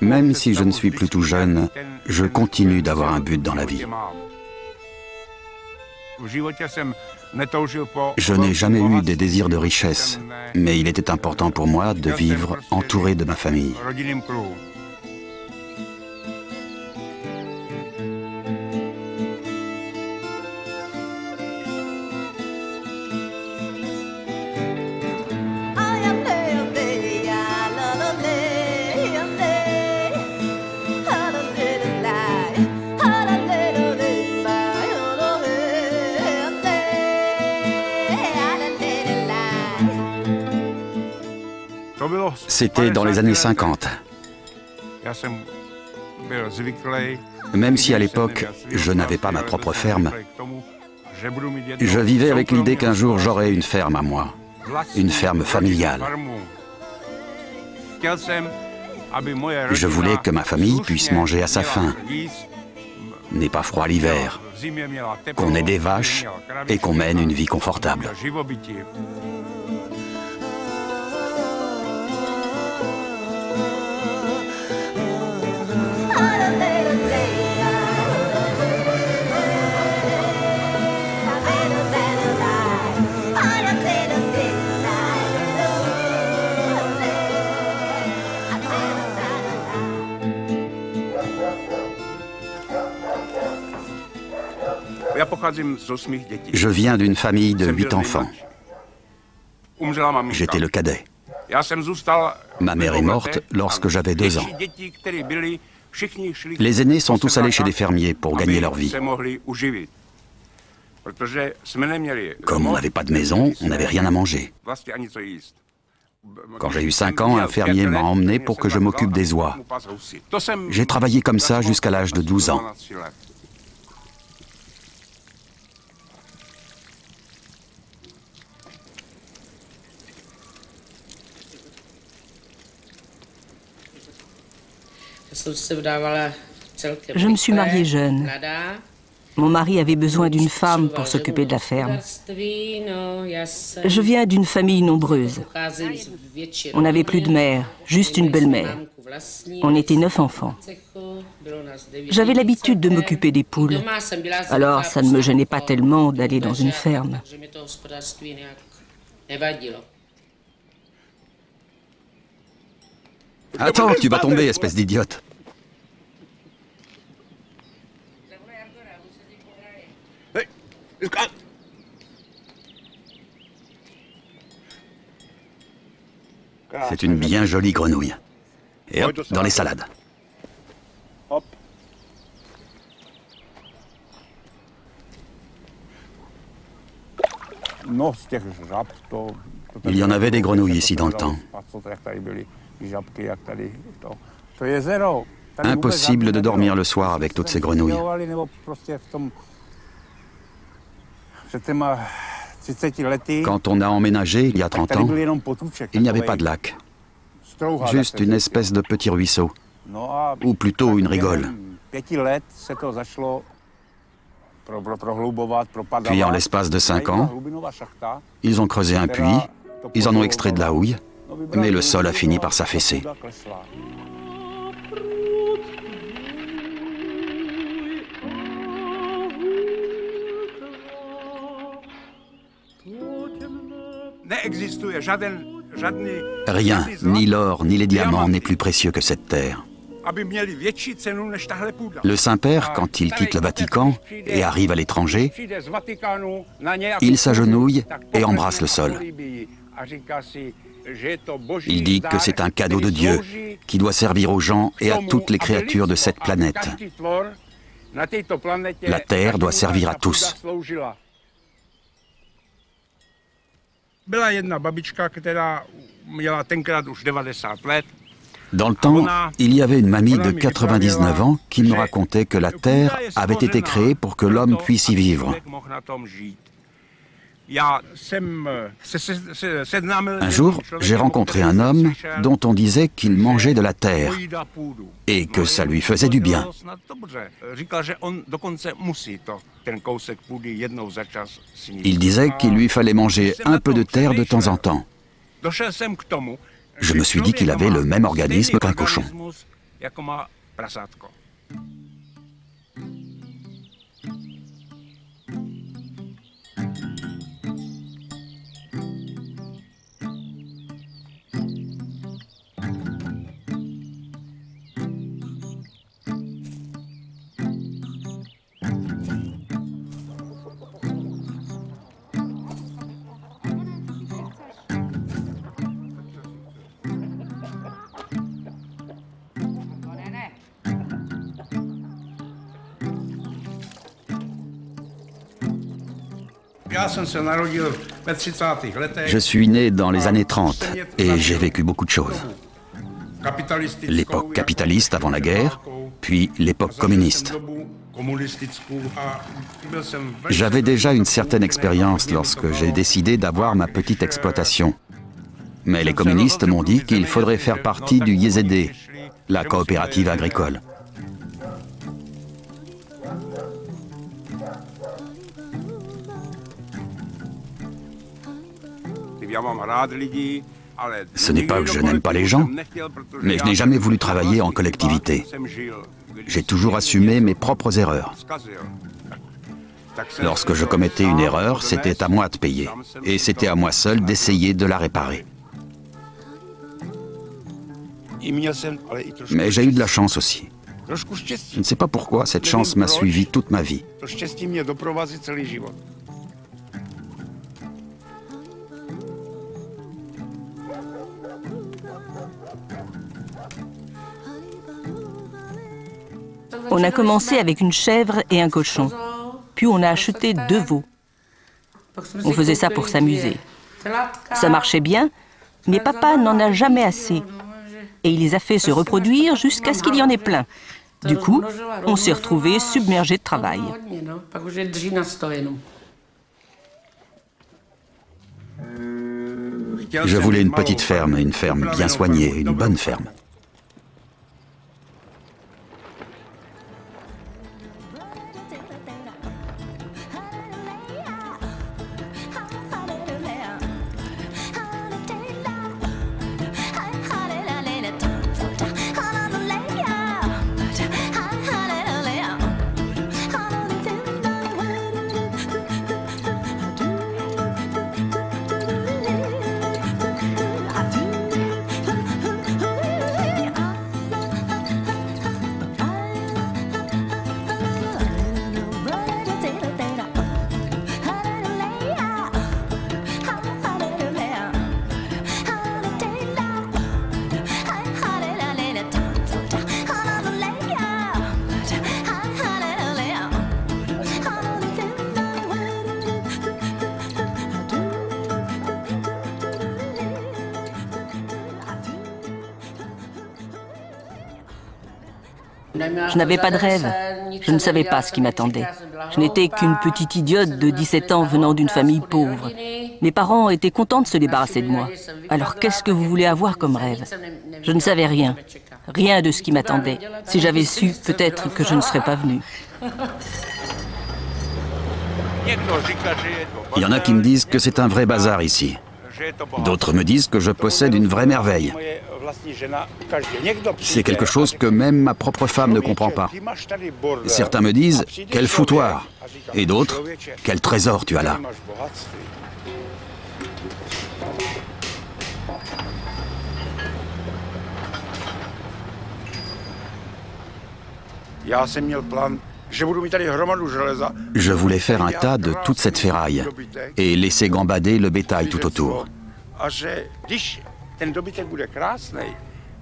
Même si je ne suis plus tout jeune, je continue d'avoir un but dans la vie. Je n'ai jamais eu des désirs de richesse, mais il était important pour moi de vivre entouré de ma famille. C'était dans les années 50. Même si à l'époque, je n'avais pas ma propre ferme, je vivais avec l'idée qu'un jour j'aurais une ferme à moi, une ferme familiale. Je voulais que ma famille puisse manger à sa faim, n'ait pas froid l'hiver, qu'on ait des vaches et qu'on mène une vie confortable. Je viens d'une famille de 8 enfants. J'étais le cadet. Ma mère est morte lorsque j'avais 2 ans. Les aînés sont tous allés chez des fermiers pour gagner leur vie. Comme on n'avait pas de maison, on n'avait rien à manger. Quand j'ai eu 5 ans, un fermier m'a emmené pour que je m'occupe des oies. J'ai travaillé comme ça jusqu'à l'âge de 12 ans. Je me suis mariée jeune. Mon mari avait besoin d'une femme pour s'occuper de la ferme. Je viens d'une famille nombreuse. On n'avait plus de mère, juste une belle-mère. On était 9 enfants. J'avais l'habitude de m'occuper des poules. Alors ça ne me gênait pas tellement d'aller dans une ferme. Attends, tu vas tomber, espèce d'idiote. C'est une bien jolie grenouille. Et hop, dans les salades. Il y en avait des grenouilles ici dans le temps. Impossible de dormir le soir avec toutes ces grenouilles. Quand on a emménagé il y a 30 ans, il n'y avait pas de lac. Juste une espèce de petit ruisseau, ou plutôt une rigole. Puis en l'espace de 5 ans, ils ont creusé un puits, ils en ont extrait de la houille, mais le sol a fini par s'affaisser. Rien, ni l'or, ni les diamants n'est plus précieux que cette terre. Le Saint-Père, quand il quitte le Vatican et arrive à l'étranger, il s'agenouille et embrasse le sol. Il dit que c'est un cadeau de Dieu qui doit servir aux gens et à toutes les créatures de cette planète. La terre doit servir à tous. Dans le temps, il y avait une mamie de 99 ans qui me racontait que la terre avait été créée pour que l'homme puisse y vivre. Un jour, j'ai rencontré un homme dont on disait qu'il mangeait de la terre et que ça lui faisait du bien. Il disait qu'il lui fallait manger un peu de terre de temps en temps. Je me suis dit qu'il avait le même organisme qu'un cochon. Je suis né dans les années 30 et j'ai vécu beaucoup de choses. L'époque capitaliste avant la guerre, puis l'époque communiste. J'avais déjà une certaine expérience lorsque j'ai décidé d'avoir ma petite exploitation. Mais les communistes m'ont dit qu'il faudrait faire partie du YZD, la coopérative agricole. Ce n'est pas que je n'aime pas les gens, mais je n'ai jamais voulu travailler en collectivité. J'ai toujours assumé mes propres erreurs. Lorsque je commettais une erreur, c'était à moi de payer, et c'était à moi seul d'essayer de la réparer. Mais j'ai eu de la chance aussi. Je ne sais pas pourquoi cette chance m'a suivi toute ma vie. On a commencé avec une chèvre et un cochon. Puis on a acheté 2 veaux. On faisait ça pour s'amuser. Ça marchait bien, mais papa n'en a jamais assez. Et il les a fait se reproduire jusqu'à ce qu'il y en ait plein. Du coup, on s'est retrouvés submergés de travail. Je voulais une petite ferme, une ferme bien soignée, une bonne ferme. Je n'avais pas de rêve. Je ne savais pas ce qui m'attendait. Je n'étais qu'une petite idiote de 17 ans venant d'une famille pauvre. Mes parents étaient contents de se débarrasser de moi. Alors qu'est-ce que vous voulez avoir comme rêve? Je ne savais rien. Rien de ce qui m'attendait. Si j'avais su, peut-être que je ne serais pas venue. Il y en a qui me disent que c'est un vrai bazar ici. D'autres me disent que je possède une vraie merveille. C'est quelque chose que même ma propre femme ne comprend pas. Certains me disent « quel foutoir » et d'autres « quel trésor tu as là ». Je voulais faire un tas de toute cette ferraille et laisser gambader le bétail tout autour.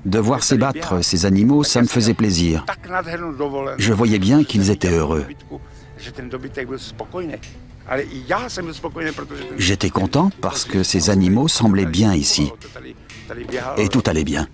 De voir s'ébattre ces animaux, ça me faisait plaisir. Je voyais bien qu'ils étaient heureux. J'étais content parce que ces animaux semblaient bien ici. Et tout allait bien.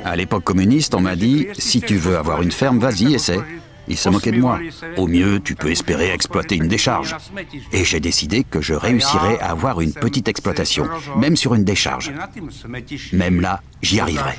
À l'époque communiste, on m'a dit « si tu veux avoir une ferme, vas-y, essaie ». Ils se moquaient de moi. Au mieux, tu peux espérer exploiter une décharge. Et j'ai décidé que je réussirais à avoir une petite exploitation, même sur une décharge. Même là, j'y arriverai.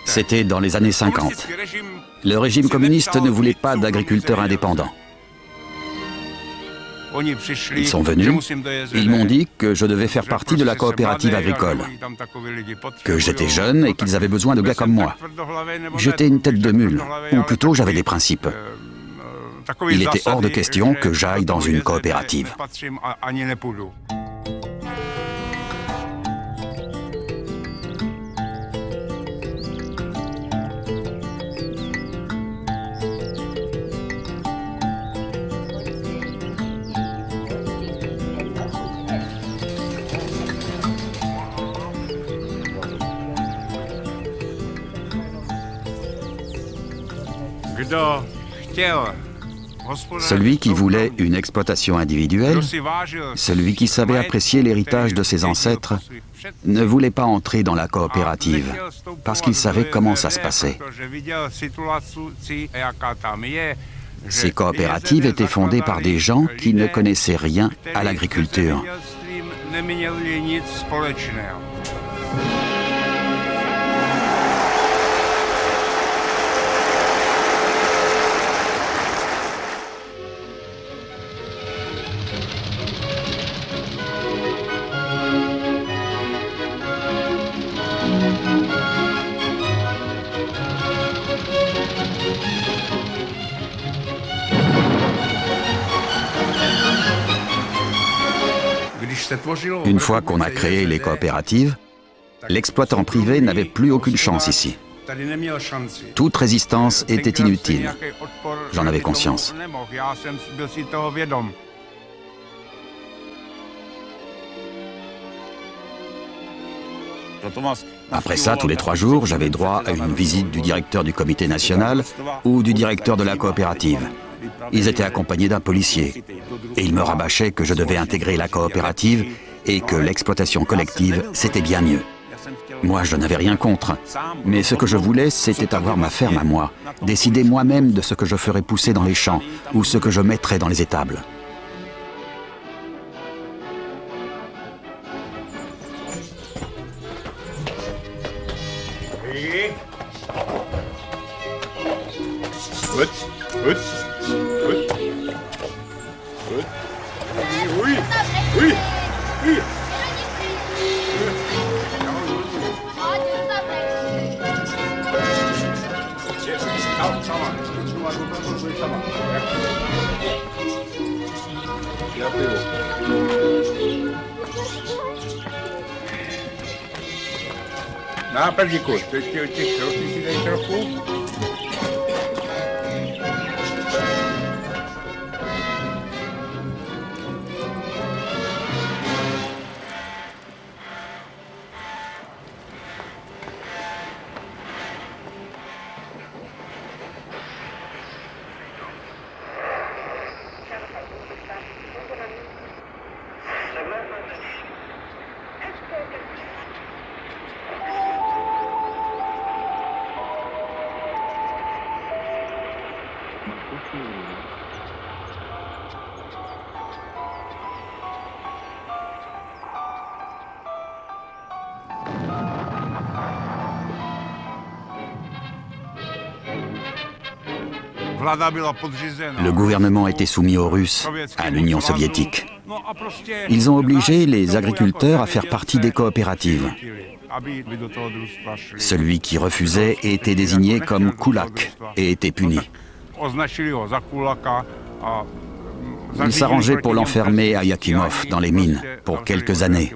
C'était dans les années 50. Le régime communiste ne voulait pas d'agriculteurs indépendants. Ils sont venus, ils m'ont dit que je devais faire partie de la coopérative agricole, que j'étais jeune et qu'ils avaient besoin de gars comme moi. J'étais une tête de mule, ou plutôt j'avais des principes. Il était hors de question que j'aille dans une coopérative. Celui qui voulait une exploitation individuelle, celui qui savait apprécier l'héritage de ses ancêtres, ne voulait pas entrer dans la coopérative, parce qu'il savait comment ça se passait. Ces coopératives étaient fondées par des gens qui ne connaissaient rien à l'agriculture. Une fois qu'on a créé les coopératives, l'exploitant privé n'avait plus aucune chance ici. Toute résistance était inutile. J'en avais conscience. Après ça, tous les 3 jours, j'avais droit à une visite du directeur du comité national ou du directeur de la coopérative. Ils étaient accompagnés d'un policier et ils me rabâchaient que je devais intégrer la coopérative et que l'exploitation collective, c'était bien mieux. Moi, je n'avais rien contre, mais ce que je voulais, c'était avoir ma ferme à moi, décider moi-même de ce que je ferais pousser dans les champs ou ce que je mettrais dans les étables. Nápadíku, teď těch kroků si dej trochu. Le gouvernement était soumis aux Russes, à l'Union soviétique. Ils ont obligé les agriculteurs à faire partie des coopératives. Celui qui refusait était désigné comme kulak et était puni. Ils s'arrangeaient pour l'enfermer à Yakimov, dans les mines, pour quelques années.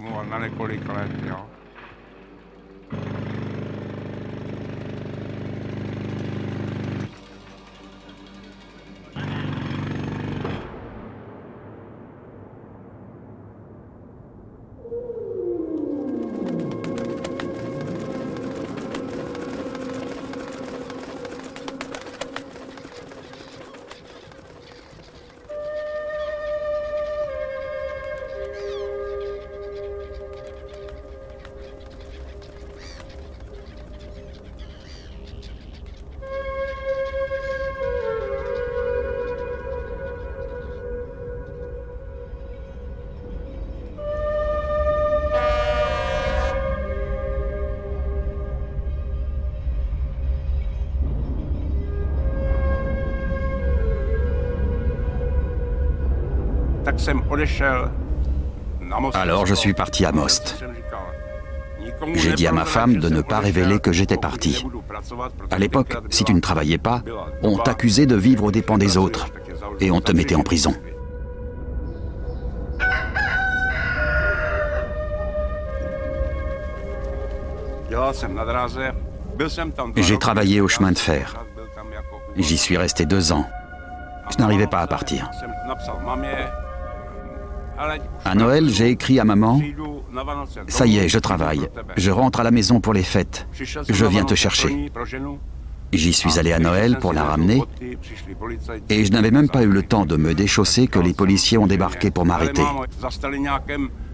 Alors je suis parti à Most. J'ai dit à ma femme de ne pas révéler que j'étais parti. À l'époque, si tu ne travaillais pas, on t'accusait de vivre aux dépens des autres et on te mettait en prison. J'ai travaillé au chemin de fer. J'y suis resté 2 ans. Je n'arrivais pas à partir. À Noël, j'ai écrit à maman « Ça y est, je travaille. Je rentre à la maison pour les fêtes. Je viens te chercher. » J'y suis allé à Noël pour la ramener et je n'avais même pas eu le temps de me déchausser que les policiers ont débarqué pour m'arrêter.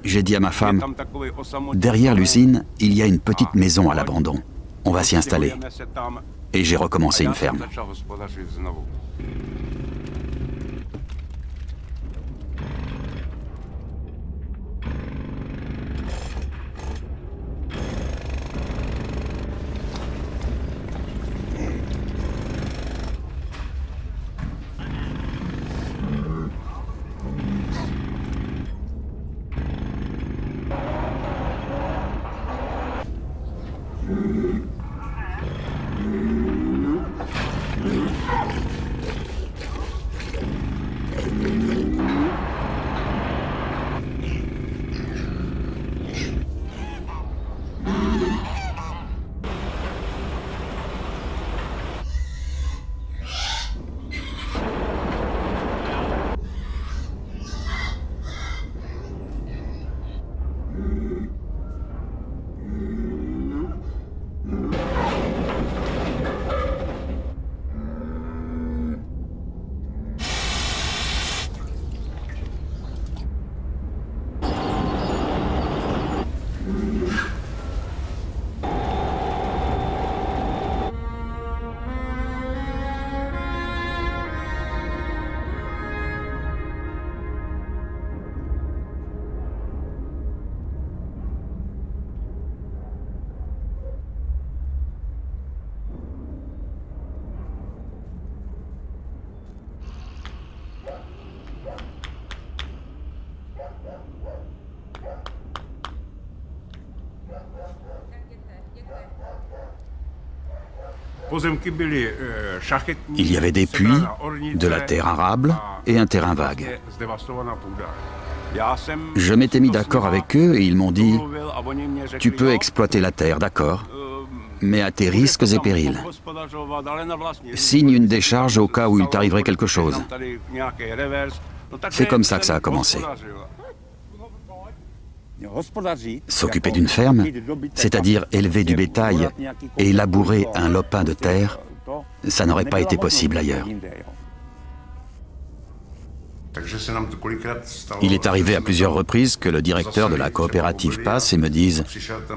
J'ai dit à ma femme « Derrière l'usine, il y a une petite maison à l'abandon. On va s'y installer. » Et j'ai recommencé une ferme. Il y avait des puits, de la terre arable et un terrain vague. Je m'étais mis d'accord avec eux et ils m'ont dit « Tu peux exploiter la terre, d'accord, mais à tes risques et périls. Signe une décharge au cas où il t'arriverait quelque chose. » C'est comme ça que ça a commencé. S'occuper d'une ferme, c'est-à-dire élever du bétail et labourer un lopin de terre, ça n'aurait pas été possible ailleurs. Il est arrivé à plusieurs reprises que le directeur de la coopérative passe et me dise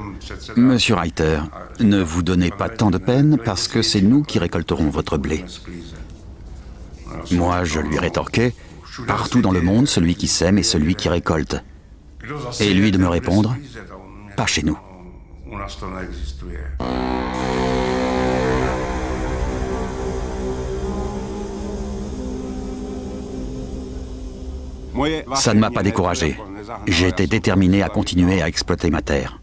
« Monsieur Reiter, ne vous donnez pas tant de peine parce que c'est nous qui récolterons votre blé. » Moi, je lui rétorquais « Partout dans le monde, celui qui sème est celui qui récolte. » Et lui de me répondre « Pas chez nous. » Ça ne m'a pas découragé. J'ai été déterminé à continuer à exploiter ma terre.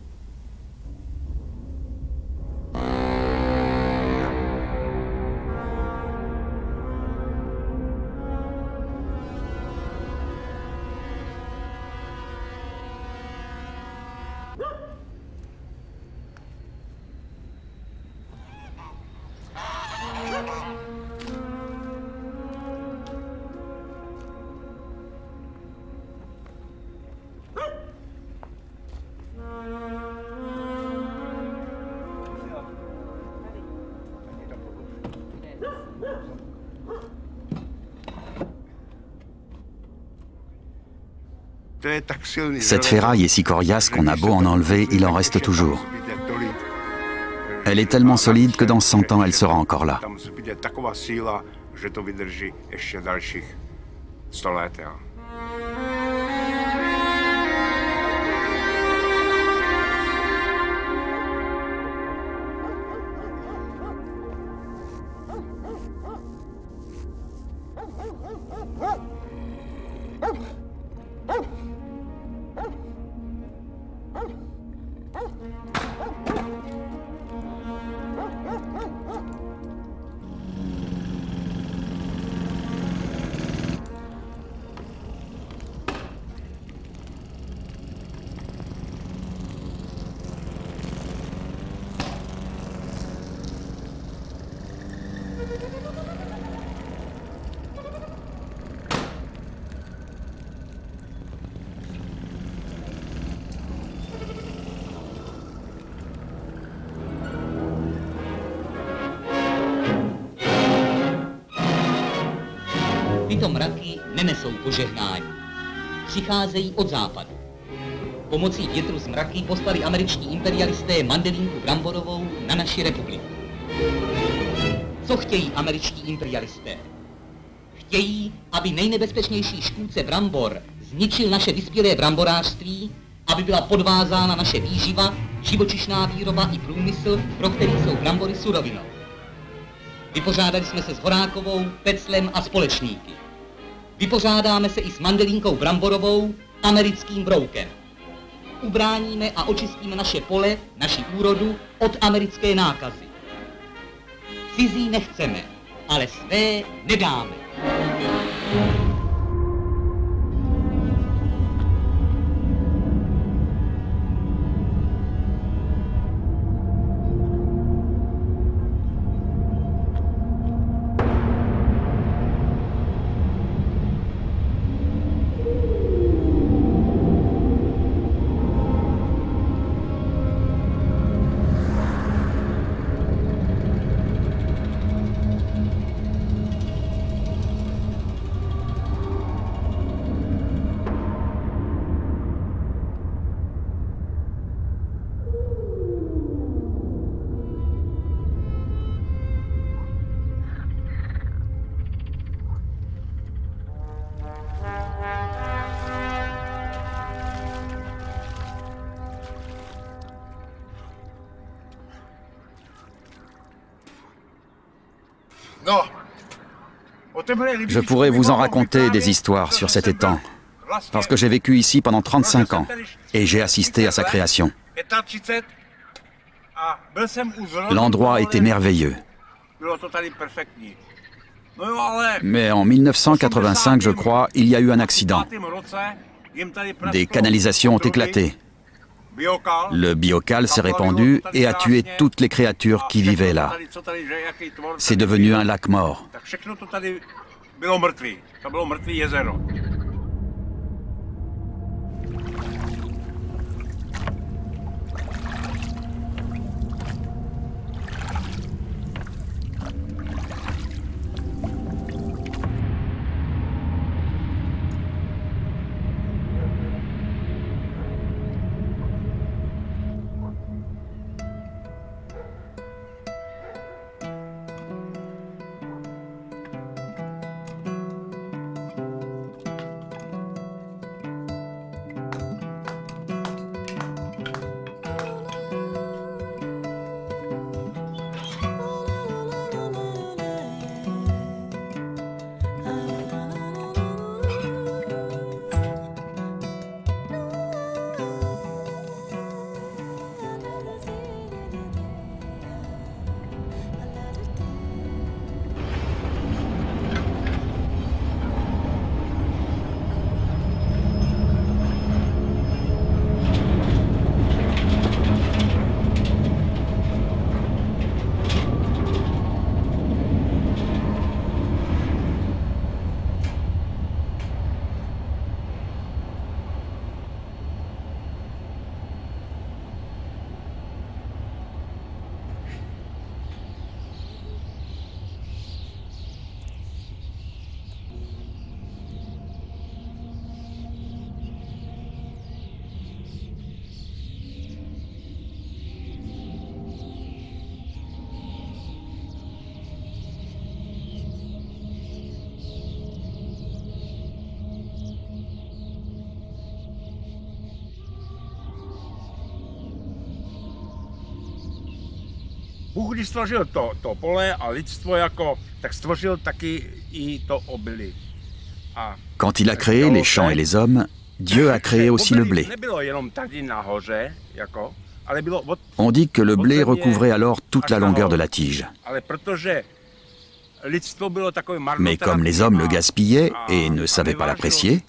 Cette ferraille est si coriace qu'on a beau en enlever, il en reste toujours. Elle est tellement solide que dans 100 ans, elle sera encore là. Tyto mraky nenesou požehnání. Přicházejí od západu. Pomocí větru z mraky poslali američtí imperialisté mandelínku bramborovou na naši republiku. Co chtějí američtí imperialisté? Chtějí, aby nejnebezpečnější škůdce brambor zničil naše vyspělé bramborářství, aby byla podvázána naše výživa, živočišná výroba i průmysl, pro který jsou brambory surovinou. Vypořádali jsme se s Horákovou, Peclem a společníky. Vypořádáme se i s mandelínkou bramborovou, americkým broukem. Ubráníme a očistíme naše pole, naši úrodu od americké nákazy. Cizí nechceme, ale své nedáme. Je pourrais vous en raconter des histoires sur cet étang, parce que j'ai vécu ici pendant 35 ans et j'ai assisté à sa création. L'endroit était merveilleux. Mais en 1985, je crois, il y a eu un accident. Des canalisations ont éclaté. Le biocal s'est répandu et a tué toutes les créatures qui vivaient là. C'est devenu un lac mort. Bůh, když stvořil to pole a lidstvo tak stvořil taky i to obilí. Quand il a créé les champs et les hommes, Dieu a créé aussi le blé. On dit que le blé recouvrait alors toute la longueur de la tige. Mais comme les hommes le gaspillaient et ne savaient pas l'apprécier,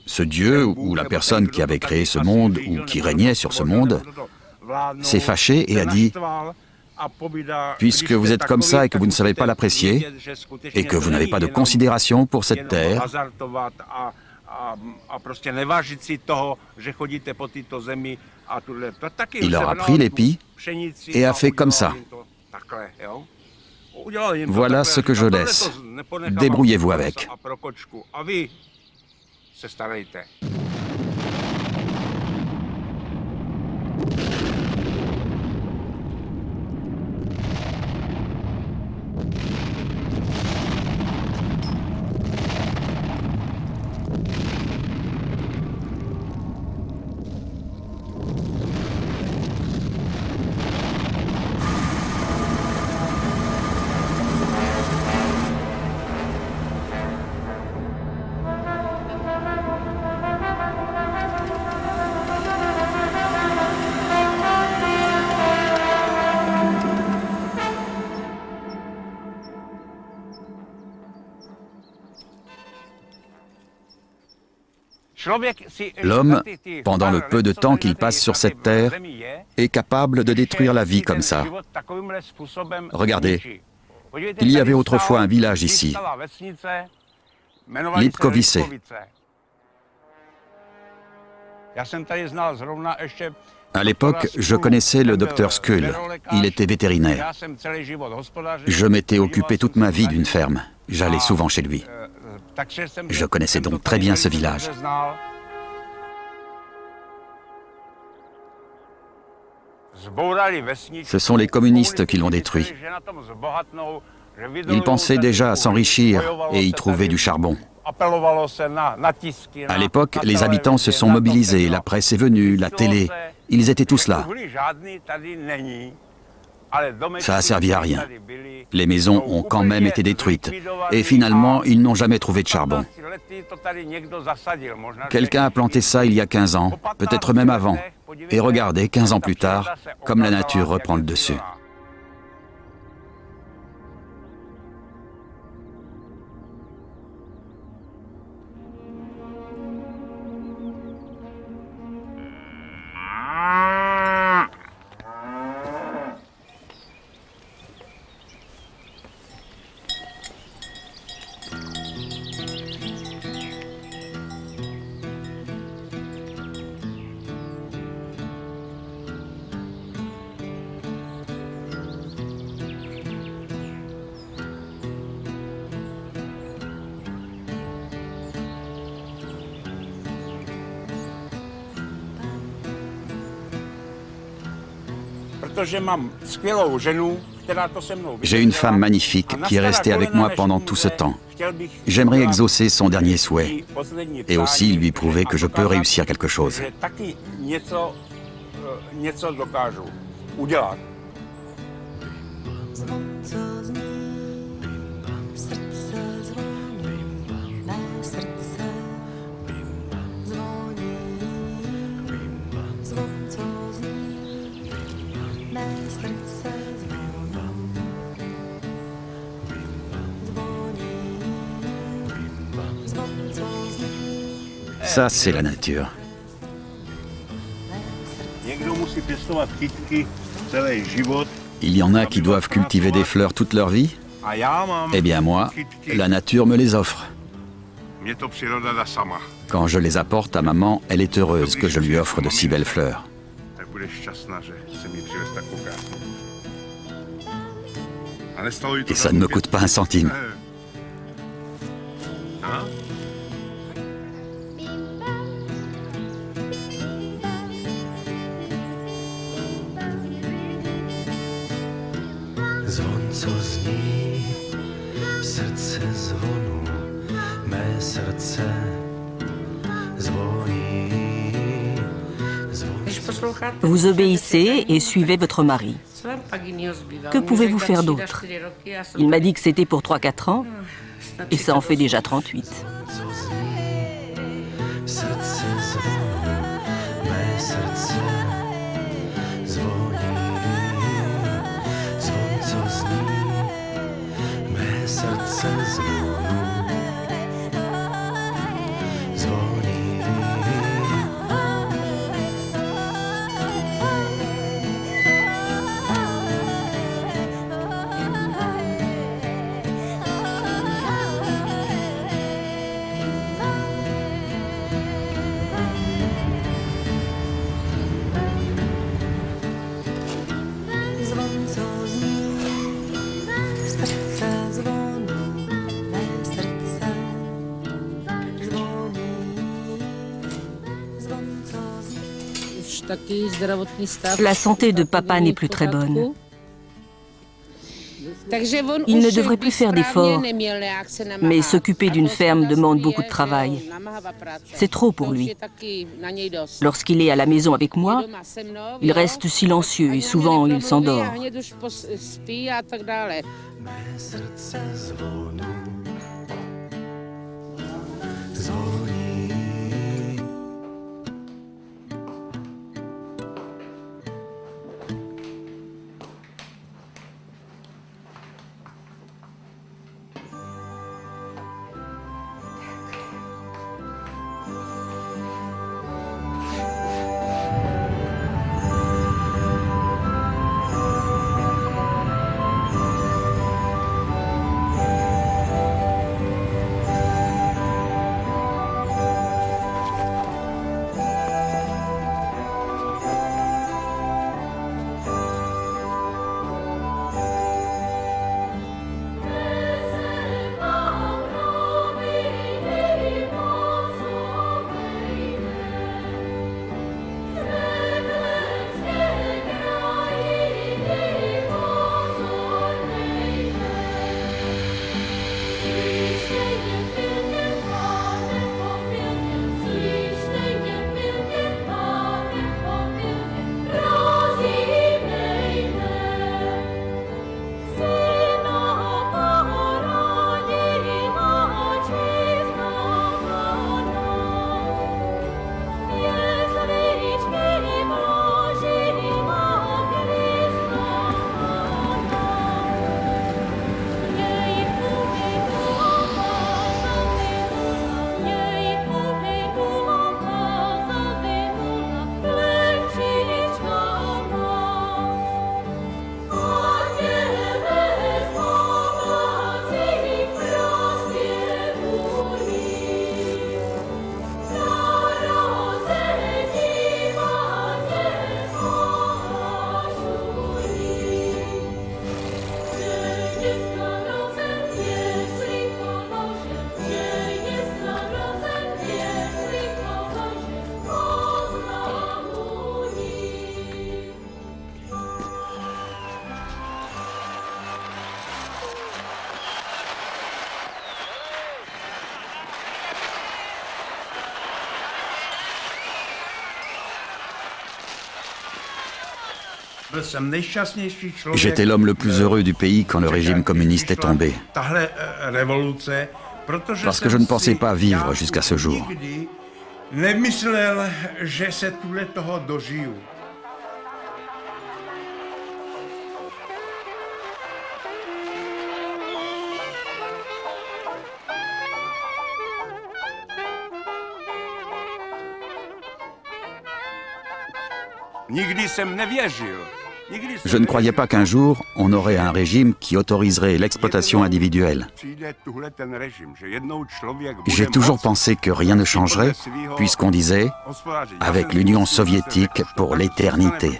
ce Dieu ou la personne qui avait créé ce monde ou qui régnait sur ce monde s'est fâché et a dit « Puisque vous êtes comme ça et que vous ne savez pas l'apprécier et que vous n'avez pas de considération pour cette terre, il leur a pris l'épi et a fait comme ça. Voilà ce que je laisse. Débrouillez-vous avec. » se starejte. L'homme, pendant le peu de temps qu'il passe sur cette terre, est capable de détruire la vie comme ça. Regardez, il y avait autrefois un village ici, Lipkovice. À l'époque, je connaissais le docteur Skull. Il était vétérinaire. Je m'étais occupé toute ma vie d'une ferme. J'allais souvent chez lui. Je connaissais donc très bien ce village. Ce sont les communistes qui l'ont détruit. Ils pensaient déjà à s'enrichir et y trouver du charbon. À l'époque, les habitants se sont mobilisés, la presse est venue, la télé, ils étaient tous là. Ça a servi à rien. Les maisons ont quand même été détruites. Et finalement, ils n'ont jamais trouvé de charbon. Quelqu'un a planté ça il y a 15 ans, peut-être même avant. Et regardez, 15 ans plus tard, comme la nature reprend le dessus. J'ai une femme magnifique qui est restée avec moi pendant tout ce temps. J'aimerais exaucer son dernier souhait et aussi lui prouver que je peux réussir quelque chose. Ça, c'est la nature. Il y en a qui doivent cultiver des fleurs toute leur vie. Eh bien moi, la nature me les offre. Quand je les apporte à maman, elle est heureuse que je lui offre de si belles fleurs. Et ça ne me coûte pas un centime. Vous obéissez et suivez votre mari. Que pouvez-vous faire d'autre? Il m'a dit que c'était pour 3-4 ans, et ça en fait déjà 38. La santé de papa n'est plus très bonne. Il ne devrait plus faire d'efforts, mais s'occuper d'une ferme demande beaucoup de travail. C'est trop pour lui. Lorsqu'il est à la maison avec moi, il reste silencieux et souvent il s'endort. J'étais l'homme le plus heureux du pays quand le régime communiste est tombé. Parce que je ne pensais pas vivre jusqu'à ce jour. Je ne croyais pas qu'un jour, on aurait un régime qui autoriserait l'exploitation individuelle. J'ai toujours pensé que rien ne changerait, puisqu'on disait « avec l'Union soviétique pour l'éternité ».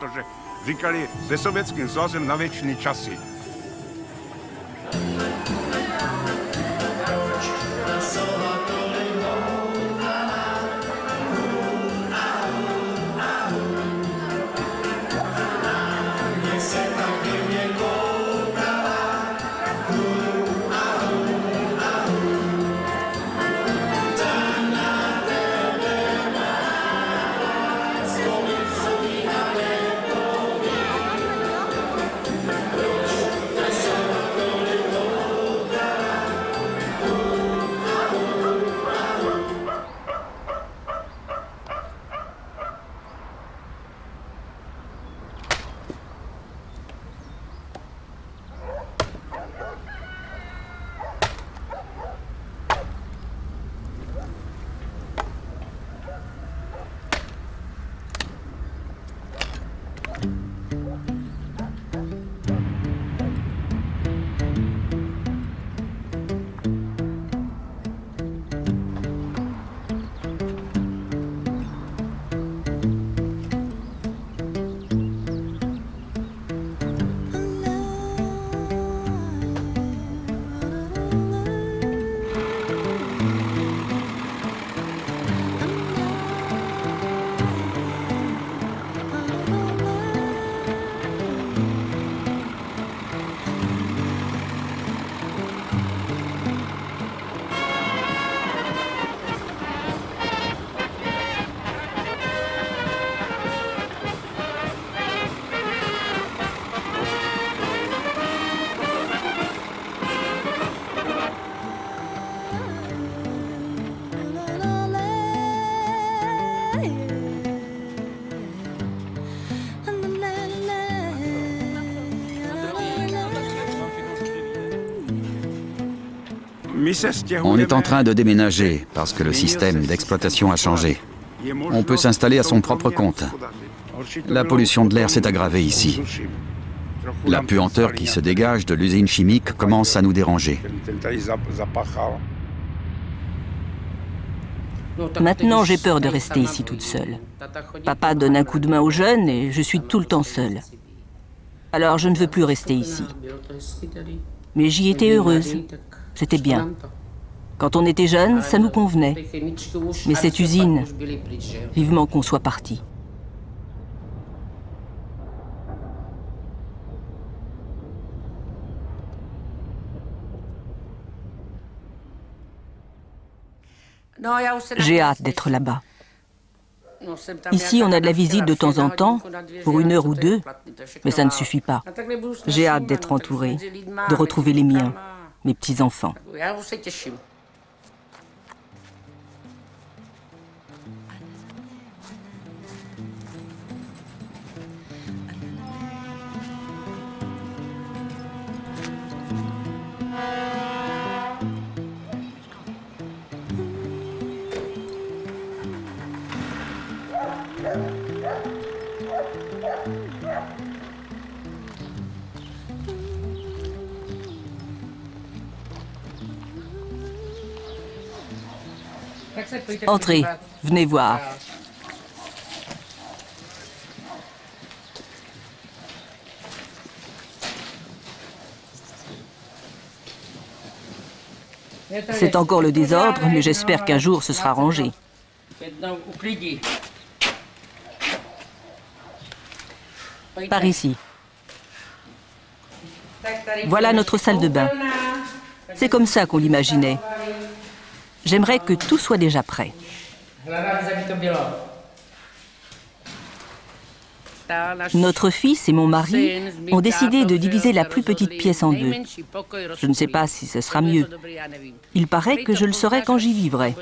On est en train de déménager parce que le système d'exploitation a changé. On peut s'installer à son propre compte. La pollution de l'air s'est aggravée ici. La puanteur qui se dégage de l'usine chimique commence à nous déranger. Maintenant, j'ai peur de rester ici toute seule. Papa donne un coup de main aux jeunes et je suis tout le temps seule. Alors, je ne veux plus rester ici. Mais j'y étais heureuse. C'était bien. Quand on était jeune, ça nous convenait. Mais cette usine, vivement qu'on soit parti. J'ai hâte d'être là-bas. Ici, on a de la visite de temps en temps, pour 1 heure ou 2, mais ça ne suffit pas. J'ai hâte d'être entourée, de retrouver les miens, mes petits-enfants. Entrez, venez voir. C'est encore le désordre, mais j'espère qu'un jour ce sera rangé. Par ici. Voilà notre salle de bain. C'est comme ça qu'on l'imaginait. J'aimerais que tout soit déjà prêt. Notre fils et mon mari ont décidé de diviser la plus petite pièce en deux. Je ne sais pas si ce sera mieux. Il paraît que je le saurai quand j'y vivrai.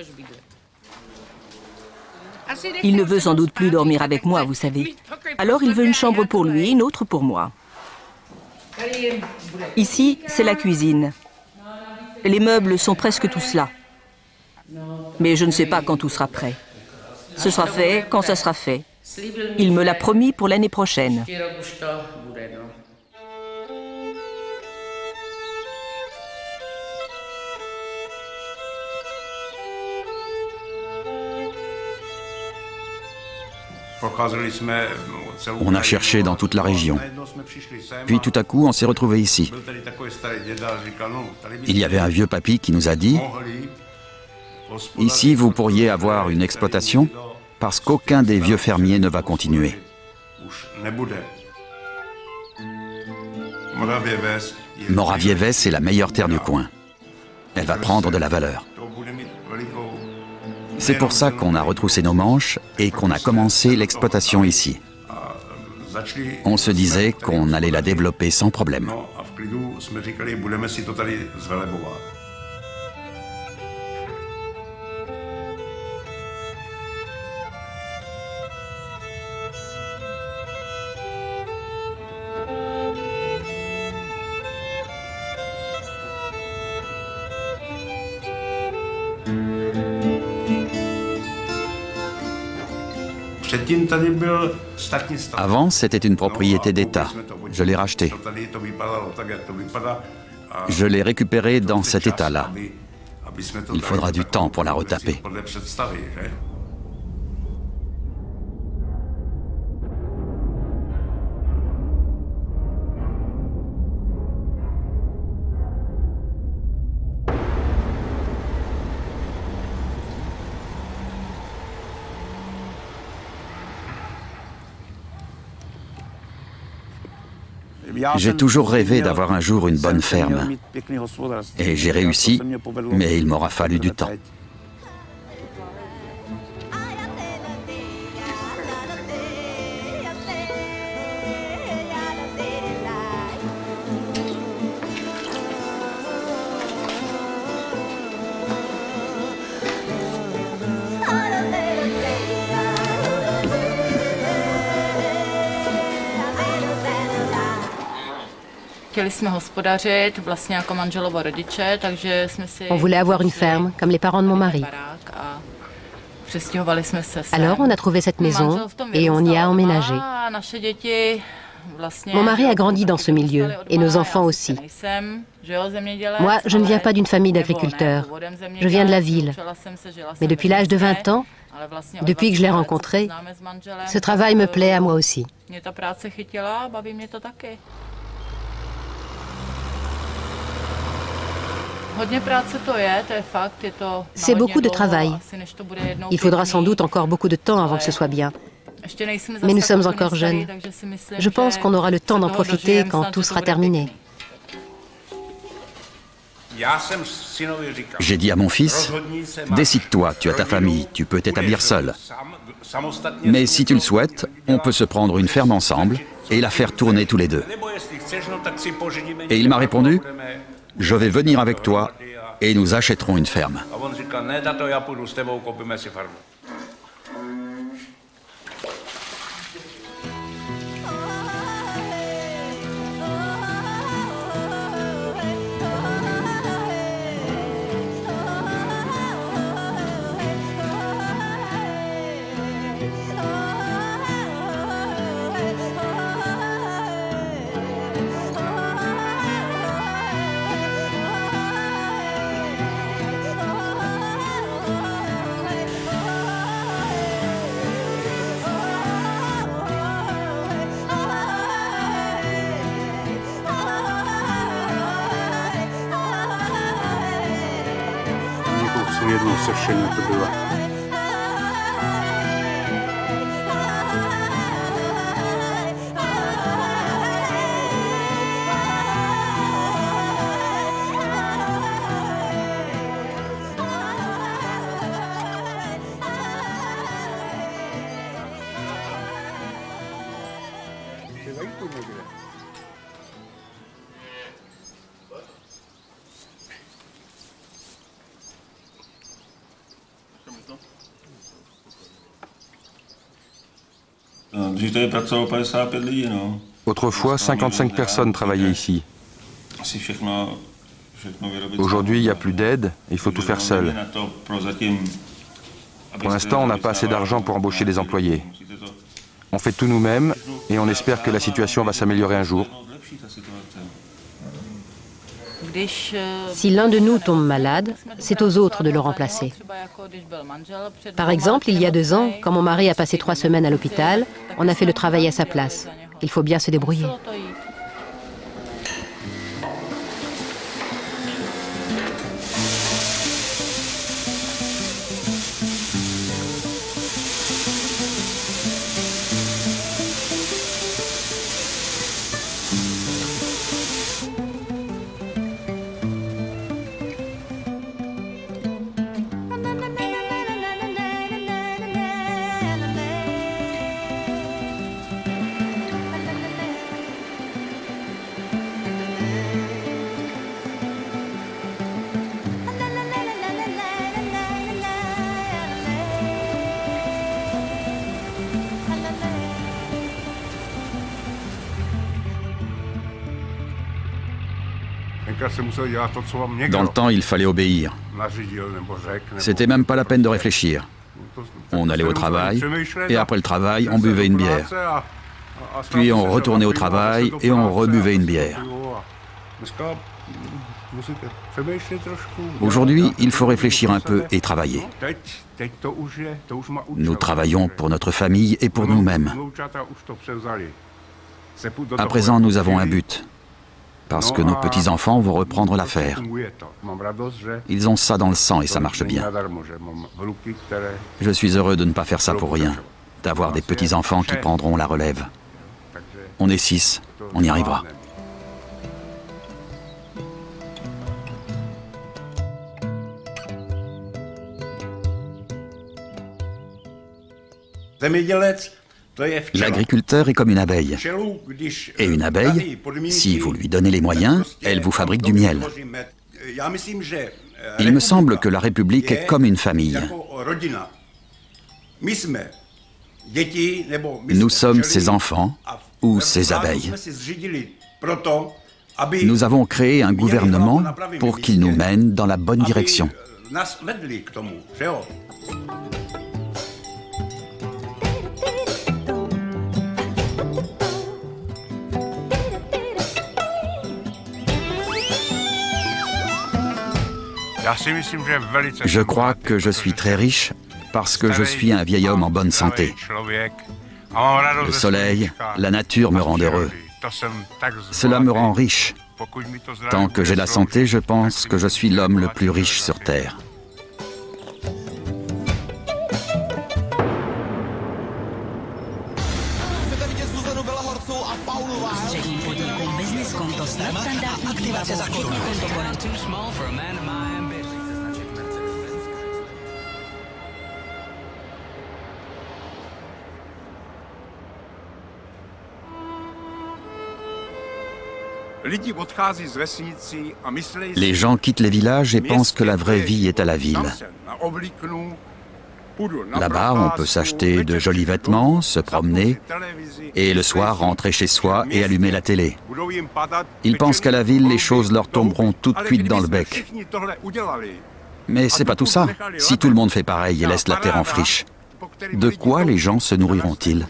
Il ne veut sans doute plus dormir avec moi, vous savez. Alors il veut une chambre pour lui et une autre pour moi. Ici, c'est la cuisine. Les meubles sont presque tous là. Mais je ne sais pas quand tout sera prêt. Ce sera fait quand ça sera fait. Il me l'a promis pour l'année prochaine. On a cherché dans toute la région. Puis tout à coup, on s'est retrouvés ici. Il y avait un vieux papy qui nous a dit « Ici, vous pourriez avoir une exploitation parce qu'aucun des vieux fermiers ne va continuer. » Moravieves est la meilleure terre du coin. Elle va prendre de la valeur. C'est pour ça qu'on a retroussé nos manches et qu'on a commencé l'exploitation ici. On se disait qu'on allait la développer sans problème. Avant, c'était une propriété d'État. Je l'ai rachetée. Je l'ai récupérée dans cet état-là. Il faudra du temps pour la retaper. J'ai toujours rêvé d'avoir un jour une bonne ferme. Et j'ai réussi, mais il m'aura fallu du temps. On voulait avoir une ferme, comme les parents de mon mari. Alors on a trouvé cette maison et on y a emménagé. Mon mari a grandi dans ce milieu, et nos enfants aussi. Moi, je ne viens pas d'une famille d'agriculteurs. Je viens de la ville. Mais depuis l'âge de 20 ans, depuis que je l'ai rencontré, ce travail me plaît à moi aussi. C'est beaucoup de travail. Il faudra sans doute encore beaucoup de temps avant que ce soit bien. Mais nous sommes encore jeunes. Je pense qu'on aura le temps d'en profiter quand tout sera terminé. J'ai dit à mon fils, décide-toi, tu as ta famille, tu peux t'établir seul. Mais si tu le souhaites, on peut se prendre une ferme ensemble et la faire tourner tous les deux. Et il m'a répondu, je vais venir avec toi et nous achèterons une ferme. Jednou sršení to bylo. Autrefois, 55 personnes travaillaient ici. Aujourd'hui, il n'y a plus d'aide, il faut tout faire seul. Pour l'instant, on n'a pas assez d'argent pour embaucher des employés. On fait tout nous-mêmes et on espère que la situation va s'améliorer un jour. Si l'un de nous tombe malade, c'est aux autres de le remplacer. Par exemple, il y a 2 ans, quand mon mari a passé 3 semaines à l'hôpital, on a fait le travail à sa place. Il faut bien se débrouiller. Dans le temps, il fallait obéir. C'était même pas la peine de réfléchir. On allait au travail, et après le travail, on buvait une bière. Puis on retournait au travail et on rebuvait une bière. Aujourd'hui, il faut réfléchir un peu et travailler. Nous travaillons pour notre famille et pour nous-mêmes. À présent, nous avons un but. Parce que nos petits-enfants vont reprendre l'affaire. Ils ont ça dans le sang et ça marche bien. Je suis heureux de ne pas faire ça pour rien, d'avoir des petits-enfants qui prendront la relève. On est 6, on y arrivera. L'agriculteur est comme une abeille. Et une abeille, si vous lui donnez les moyens, elle vous fabrique du miel. Il me semble que la République est comme une famille. Nous sommes ses enfants ou ses abeilles. Nous avons créé un gouvernement pour qu'il nous mène dans la bonne direction. Je crois que je suis très riche parce que je suis un vieil homme en bonne santé. Le soleil, la nature me rendent heureux. Cela me rend riche. Tant que j'ai la santé, je pense que je suis l'homme le plus riche sur Terre. Les gens quittent les villages et pensent que la vraie vie est à la ville. Là-bas, on peut s'acheter de jolis vêtements, se promener, et le soir rentrer chez soi et allumer la télé. Ils pensent qu'à la ville, les choses leur tomberont toutes cuites dans le bec. Mais c'est pas tout ça. Si tout le monde fait pareil et laisse la terre en friche, de quoi les gens se nourriront-ils ?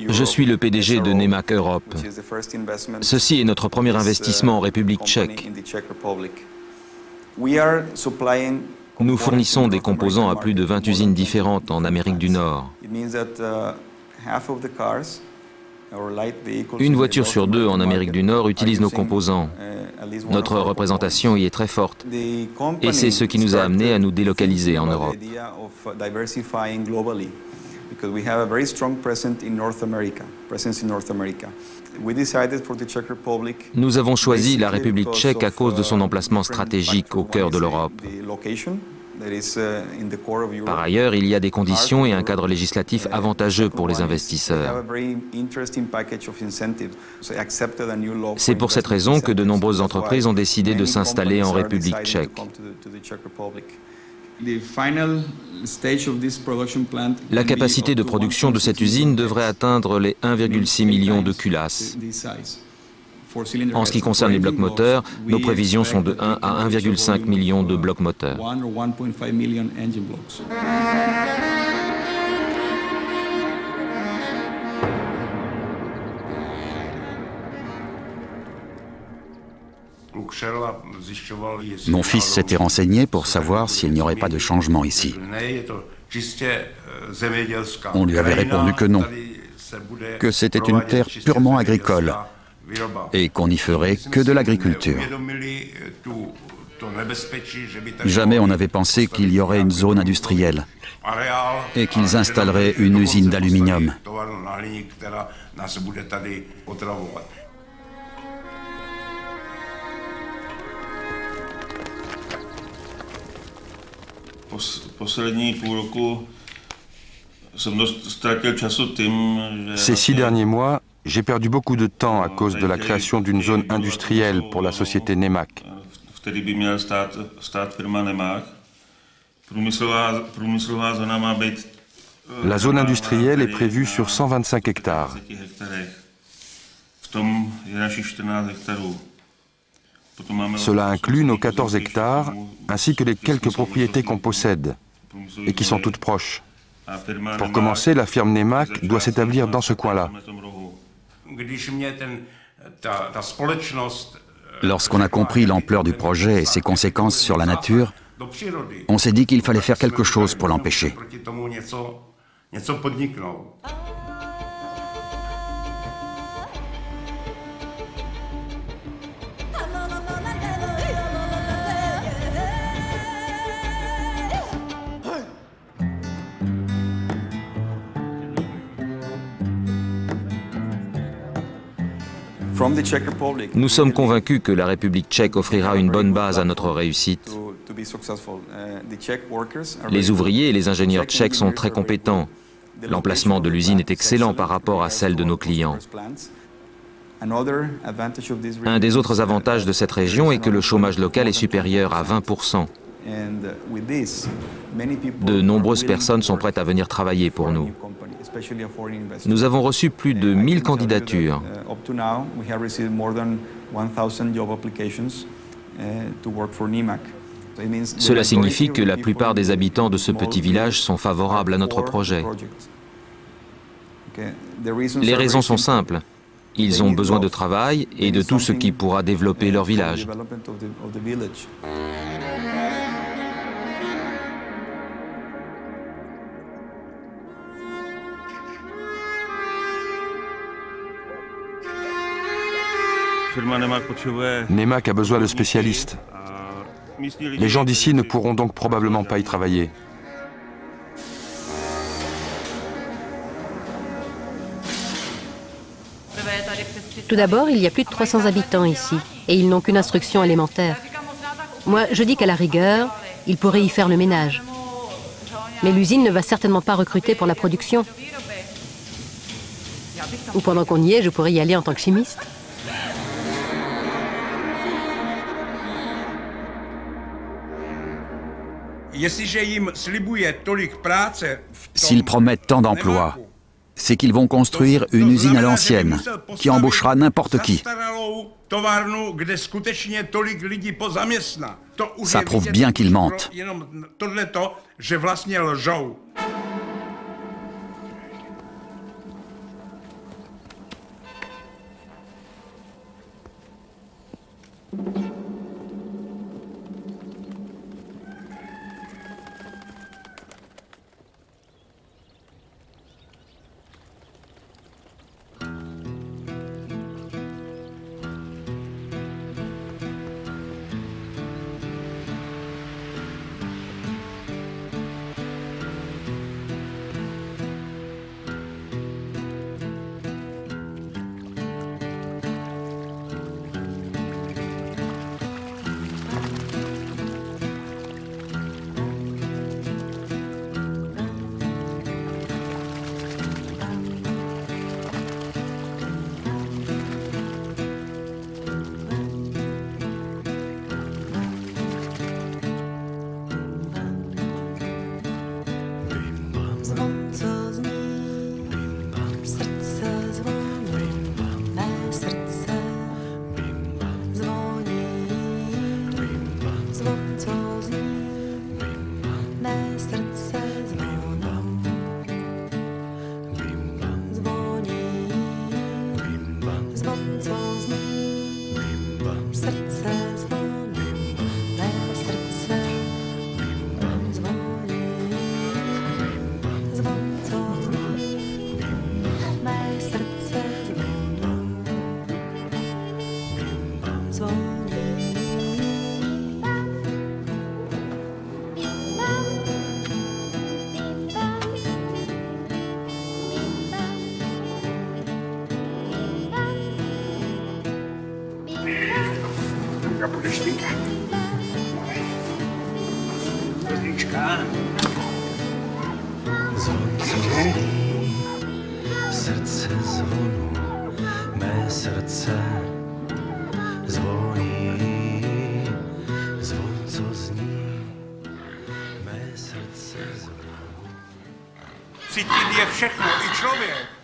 Je suis le PDG de Nemak Europe. Ceci est notre premier investissement en République tchèque. Nous fournissons des composants à plus de 20 usines différentes en Amérique du Nord. Une voiture sur deux en Amérique du Nord utilise nos composants. Notre représentation y est très forte. Et c'est ce qui nous a amenés à nous délocaliser en Europe. Nous avons choisi la République tchèque à cause de son emplacement stratégique au cœur de l'Europe. Par ailleurs, il y a des conditions et un cadre législatif avantageux pour les investisseurs. C'est pour cette raison que de nombreuses entreprises ont décidé de s'installer en République tchèque. La capacité de production de cette usine devrait atteindre les 1,6 million de culasses. En ce qui concerne les blocs moteurs, nos prévisions sont de 1 à 1,5 million de blocs moteurs. Mon fils s'était renseigné pour savoir s'il n'y aurait pas de changement ici. On lui avait répondu que non, que c'était une terre purement agricole et qu'on n'y ferait que de l'agriculture. Jamais on n'avait pensé qu'il y aurait une zone industrielle et qu'ils installeraient une usine d'aluminium. Ces 6 derniers mois, j'ai perdu beaucoup de temps à cause de la création d'une zone industrielle pour la société Nemak. La zone industrielle est prévue sur 125 hectares. Cela inclut nos 14 hectares, ainsi que les quelques propriétés qu'on possède, et qui sont toutes proches. Pour commencer, la firme Nemak doit s'établir dans ce coin-là. Lorsqu'on a compris l'ampleur du projet et ses conséquences sur la nature, on s'est dit qu'il fallait faire quelque chose pour l'empêcher. Nous sommes convaincus que la République tchèque offrira une bonne base à notre réussite. Les ouvriers et les ingénieurs tchèques sont très compétents. L'emplacement de l'usine est excellent par rapport à celle de nos clients. Un des autres avantages de cette région est que le chômage local est supérieur à 20%. De nombreuses personnes sont prêtes à venir travailler pour nous. Nous avons reçu plus de 1000 candidatures. Cela signifie que la plupart des habitants de ce petit village sont favorables à notre projet. Les raisons sont simples. Ils ont besoin de travail et de tout ce qui pourra développer leur village. Nemak a besoin de spécialistes. Les gens d'ici ne pourront donc probablement pas y travailler. Tout d'abord, il y a plus de 300 habitants ici, et ils n'ont qu'une instruction élémentaire. Moi, je dis qu'à la rigueur, ils pourraient y faire le ménage. Mais l'usine ne va certainement pas recruter pour la production. Ou pendant qu'on y est, je pourrais y aller en tant que chimiste. S'ils promettent tant d'emplois, c'est qu'ils vont construire une usine à l'ancienne, qui embauchera n'importe qui. Ça prouve bien qu'ils mentent.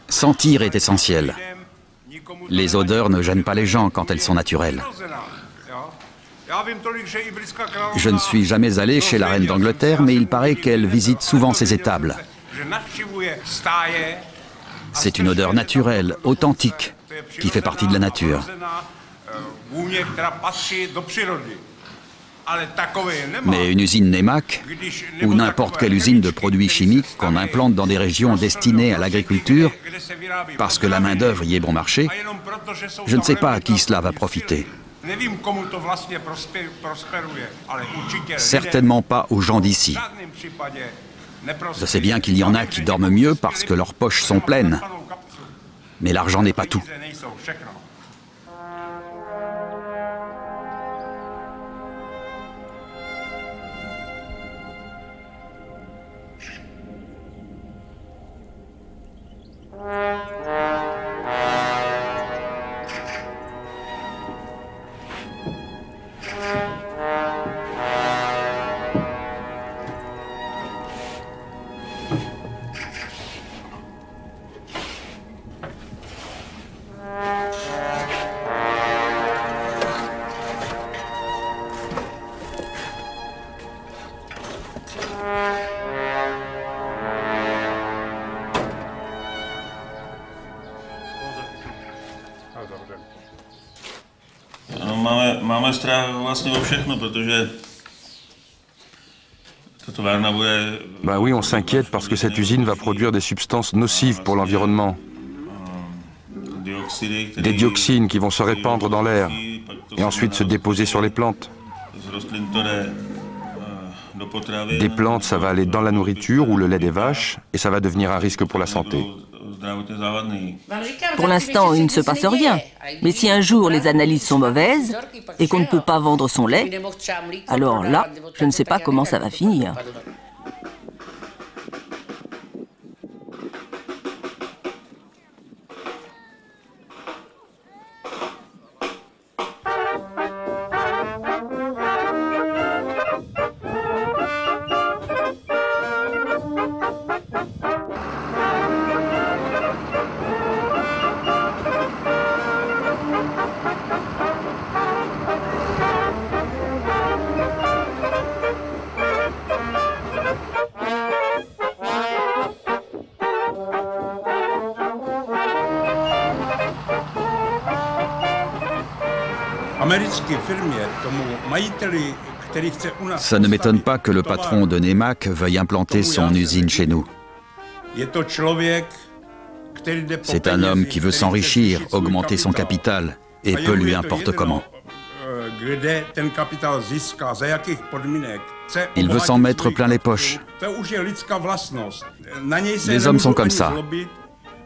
Sentir est essentiel. Les odeurs ne gênent pas les gens quand elles sont naturelles. Je ne suis jamais allé chez la reine d'Angleterre, mais il paraît qu'elle visite souvent ces étables. C'est une odeur naturelle, authentique, qui fait partie de la nature. Mais une usine Nemac, ou n'importe quelle usine de produits chimiques qu'on implante dans des régions destinées à l'agriculture, parce que la main-d'œuvre y est bon marché, je ne sais pas à qui cela va profiter. Certainement pas aux gens d'ici. Je sais bien qu'il y en a qui dorment mieux parce que leurs poches sont pleines. Mais l'argent n'est pas tout. Máme strach vlastně o všechno, protože Ben oui, on s'inquiète parce que cette usine va produire des substances nocives pour l'environnement. Des dioxines qui vont se répandre dans l'air et ensuite se déposer sur les plantes. Des plantes, ça va aller dans la nourriture ou le lait des vaches et ça va devenir un risque pour la santé. Pour l'instant, il ne se passe rien. Mais si un jour les analyses sont mauvaises et qu'on ne peut pas vendre son lait, alors là, je ne sais pas comment ça va finir. Ça ne m'étonne pas que le patron de Nemac veuille implanter son usine chez nous. C'est un homme qui veut s'enrichir, augmenter son capital, et peu lui importe comment. Il veut s'en mettre plein les poches. Les hommes sont comme ça.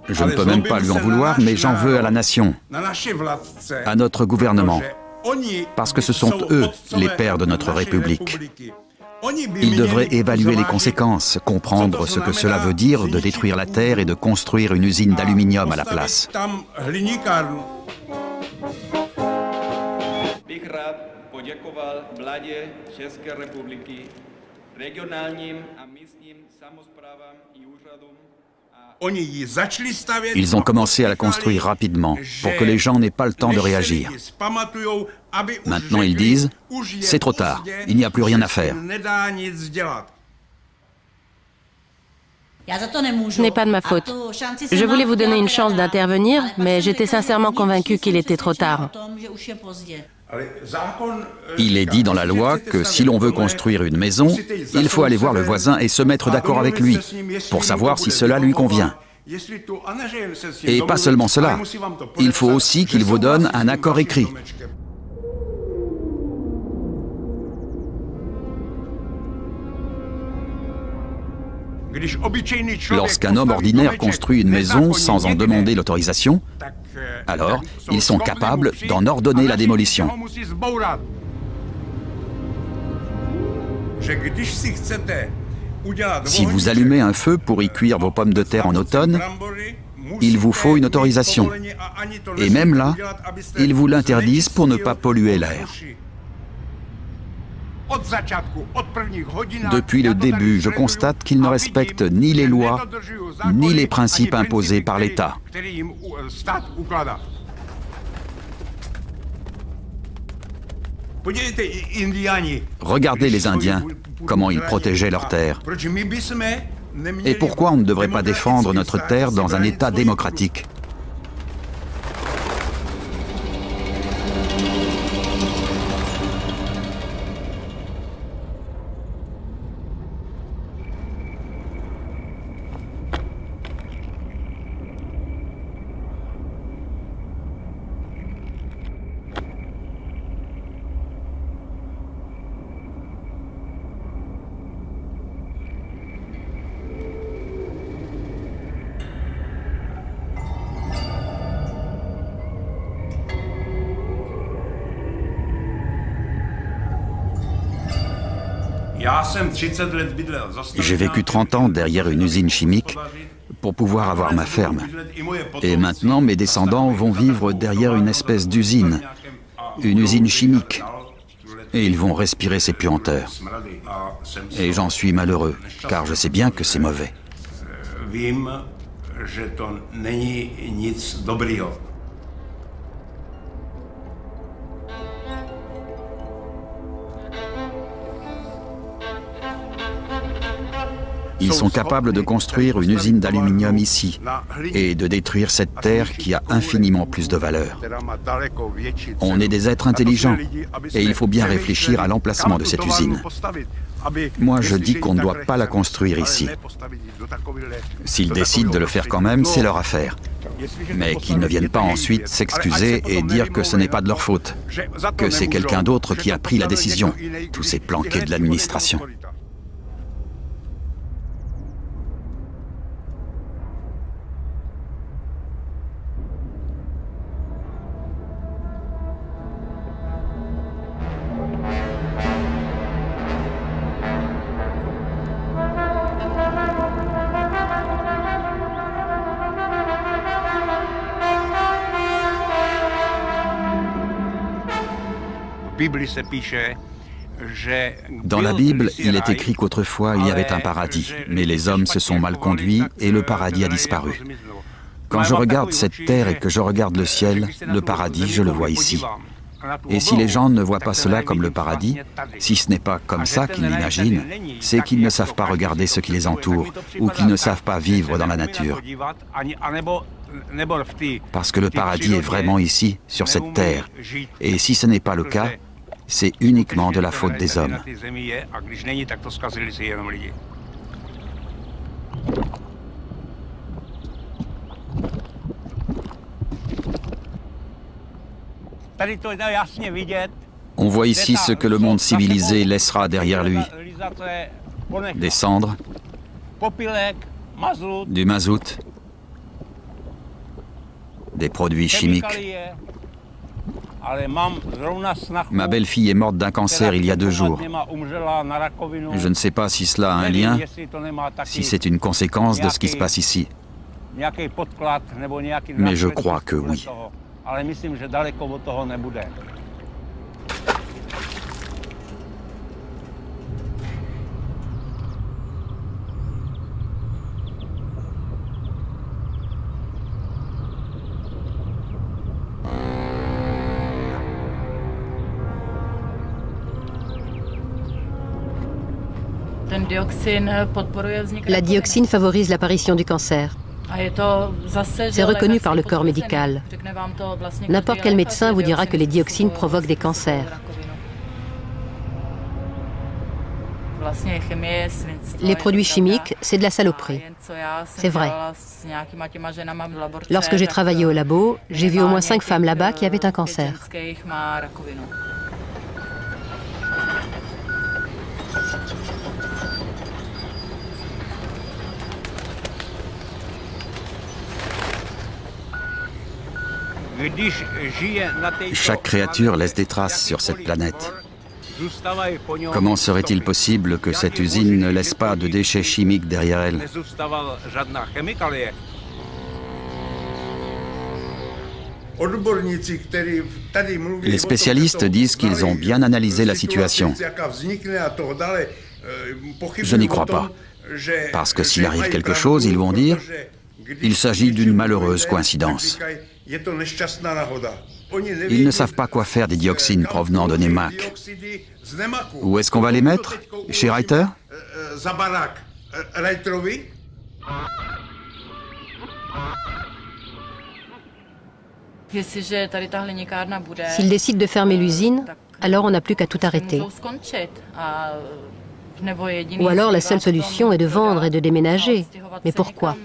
Je ne peux même pas lui en vouloir, mais j'en veux à la nation, à notre gouvernement, parce que ce sont eux les pères de notre République. Ils devraient évaluer les conséquences, comprendre ce que cela veut dire de détruire la terre et de construire une usine d'aluminium à la place. Ils ont commencé à la construire rapidement pour que les gens n'aient pas le temps de réagir. Maintenant, ils disent « c'est trop tard, il n'y a plus rien à faire ». Ce n'est pas de ma faute. Je voulais vous donner une chance d'intervenir, mais j'étais sincèrement convaincue qu'il était trop tard. Il est dit dans la loi que si l'on veut construire une maison, il faut aller voir le voisin et se mettre d'accord avec lui, pour savoir si cela lui convient. Et pas seulement cela, il faut aussi qu'il vous donne un accord écrit. Lorsqu'un homme ordinaire construit une maison sans en demander l'autorisation, alors ils sont capables d'en ordonner la démolition. Si vous allumez un feu pour y cuire vos pommes de terre en automne, il vous faut une autorisation. Et même là, ils vous l'interdisent pour ne pas polluer l'air. Depuis le début, je constate qu'ils ne respectent ni les lois, ni les principes imposés par l'État. Regardez les Indiens, comment ils protégeaient leurs terres. Et pourquoi on ne devrait pas défendre notre terre dans un État démocratique ? J'ai vécu 30 ans derrière une usine chimique pour pouvoir avoir ma ferme. Et maintenant, mes descendants vont vivre derrière une espèce d'usine, une usine chimique. Et ils vont respirer ces puanteurs. Et j'en suis malheureux, car je sais bien que c'est mauvais. Ils sont capables de construire une usine d'aluminium ici et de détruire cette terre qui a infiniment plus de valeur. On est des êtres intelligents et il faut bien réfléchir à l'emplacement de cette usine. Moi, je dis qu'on ne doit pas la construire ici. S'ils décident de le faire quand même, c'est leur affaire. Mais qu'ils ne viennent pas ensuite s'excuser et dire que ce n'est pas de leur faute, que c'est quelqu'un d'autre qui a pris la décision, tous ces planqués de l'administration. Dans la Bible, il est écrit qu'autrefois il y avait un paradis, mais les hommes se sont mal conduits et le paradis a disparu. Quand je regarde cette terre et que je regarde le ciel, le paradis, je le vois ici. Et si les gens ne voient pas cela comme le paradis, si ce n'est pas comme ça qu'ils l'imaginent, c'est qu'ils ne savent pas regarder ce qui les entoure ou qu'ils ne savent pas vivre dans la nature. Parce que le paradis est vraiment ici, sur cette terre. Et si ce n'est pas le cas, c'est uniquement de la faute des hommes. On voit ici ce que le monde civilisé laissera derrière lui. Des cendres, du mazout, des produits chimiques. Ma belle-fille est morte d'un cancer il y a 2 jours. Je ne sais pas si cela a un lien, si c'est une conséquence de ce qui se passe ici. Mais je crois que oui. La dioxine favorise l'apparition du cancer. C'est reconnu par le corps médical. N'importe quel médecin vous dira que les dioxines provoquent des cancers. Les produits chimiques, c'est de la saloperie. C'est vrai. Lorsque j'ai travaillé au labo, j'ai vu au moins 5 femmes là-bas qui avaient un cancer. Chaque créature laisse des traces sur cette planète. Comment serait-il possible que cette usine ne laisse pas de déchets chimiques derrière elle? Les spécialistes disent qu'ils ont bien analysé la situation. Je n'y crois pas. Parce que s'il arrive quelque chose, ils vont dire « Il s'agit d'une malheureuse coïncidence ». Ils ne savent pas quoi faire des dioxines provenant de Nemak. Où est-ce qu'on va les mettre? Chez Reiter? S'ils décident de fermer l'usine, alors on n'a plus qu'à tout arrêter. Ou alors la seule solution est de vendre et de déménager. Mais pourquoi?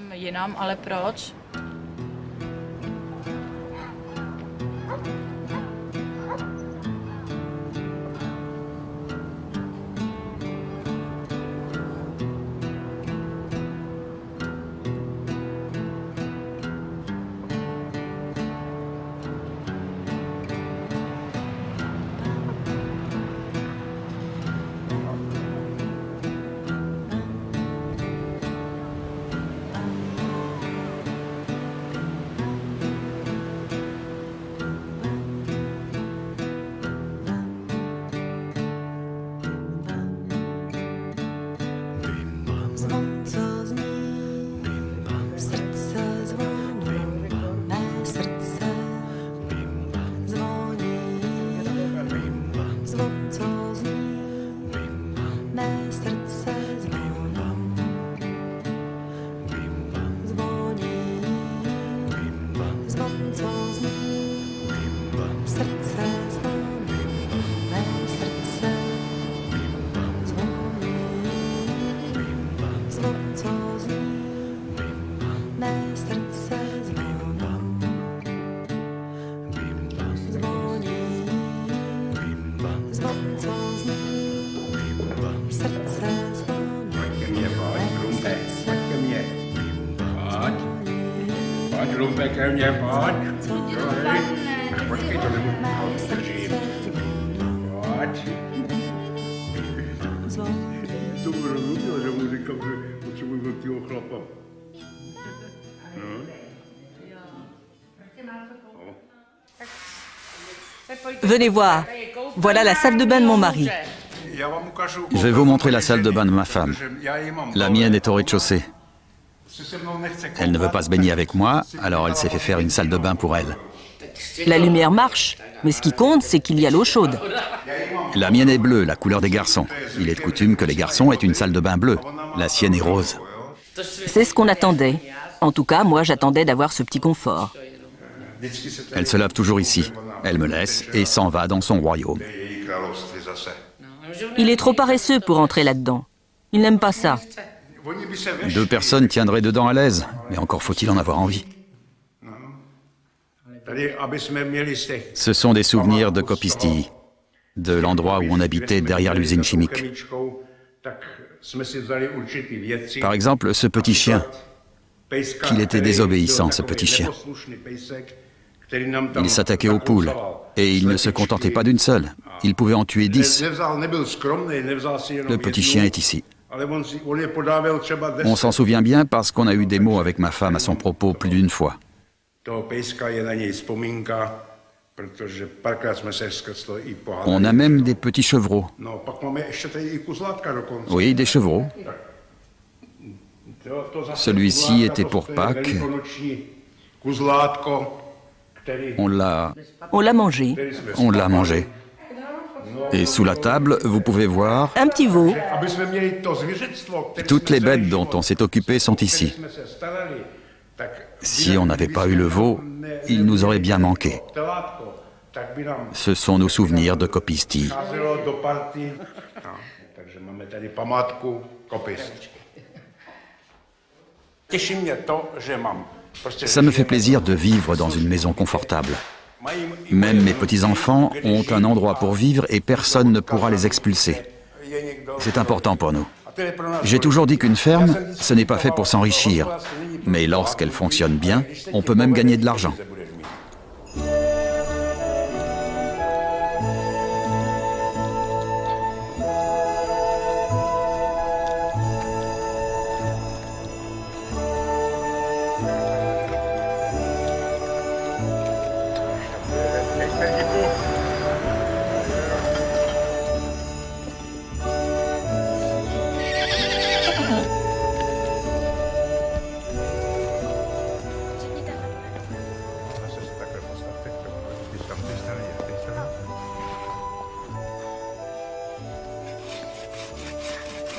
ke mně, pojď. Počkej, to nebudu držím. Pojď. To mu rozuměl, že mu říkal, že potřebuji velkýho chlapa. Venez voir. Voilà la salle de bain de mon mari. Je vais vous montrer la salle de bain de ma femme. La mienne est au rez-de-chaussée. Elle ne veut pas se baigner avec moi, alors elle s'est fait faire une salle de bain pour elle. La lumière marche, mais ce qui compte, c'est qu'il y a l'eau chaude. La mienne est bleue, la couleur des garçons. Il est de coutume que les garçons aient une salle de bain bleue. La sienne est rose. C'est ce qu'on attendait. En tout cas, moi, j'attendais d'avoir ce petit confort. Elle se lave toujours ici. Elle me laisse et s'en va dans son royaume. Il est trop paresseux pour entrer là-dedans. Il n'aime pas ça. 2 personnes tiendraient dedans à l'aise, mais encore faut-il en avoir envie. Ce sont des souvenirs de Kopistií, de l'endroit où on habitait derrière l'usine chimique. Par exemple, ce petit chien. Qu'il était désobéissant, ce petit chien. Il s'attaquait aux poules, et il ne se contentait pas d'une seule. Il pouvait en tuer 10. Le petit chien est ici. On s'en souvient bien parce qu'on a eu des mots avec ma femme à son propos plus d'une fois. On a même des petits chevreaux. Oui, des chevreaux. Celui-ci était pour Pâques. On l'a mangé. On l'a mangé. Et sous la table, vous pouvez voir... Un petit veau. Toutes les bêtes dont on s'est occupé sont ici. Si on n'avait pas eu le veau, il nous aurait bien manqué. Ce sont nos souvenirs de Kopistií. Ça me fait plaisir de vivre dans une maison confortable. Même mes petits-enfants ont un endroit pour vivre et personne ne pourra les expulser. C'est important pour nous. J'ai toujours dit qu'une ferme, ce n'est pas fait pour s'enrichir. Mais lorsqu'elle fonctionne bien, on peut même gagner de l'argent.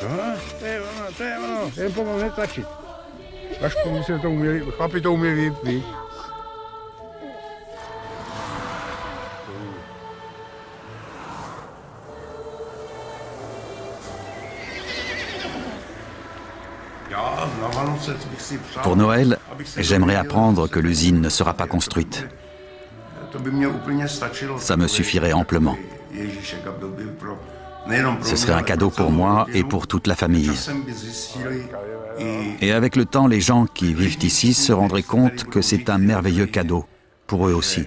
To je ono, jen pomalu netlačit. Vašku, my jsme to uměli, chlapi to uměli víc. Pour Noël, j'aimerais apprendre que l'usine ne sera pas construite. Ça me suffirait amplement. Ce serait un cadeau pour moi et pour toute la famille. Et avec le temps, les gens qui vivent ici se rendraient compte que c'est un merveilleux cadeau, pour eux aussi.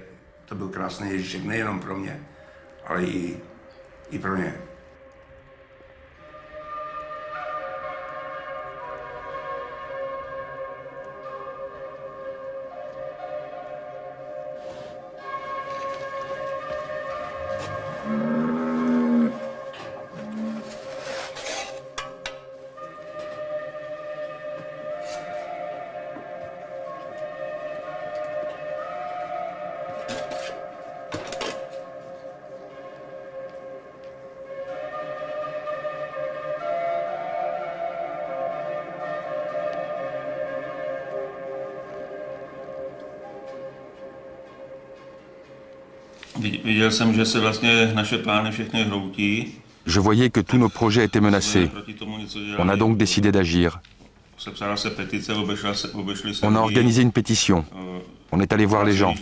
Je voyais que tous nos projets étaient menacés. On a donc décidé d'agir. On a organisé une pétition. On est allé voir les gens.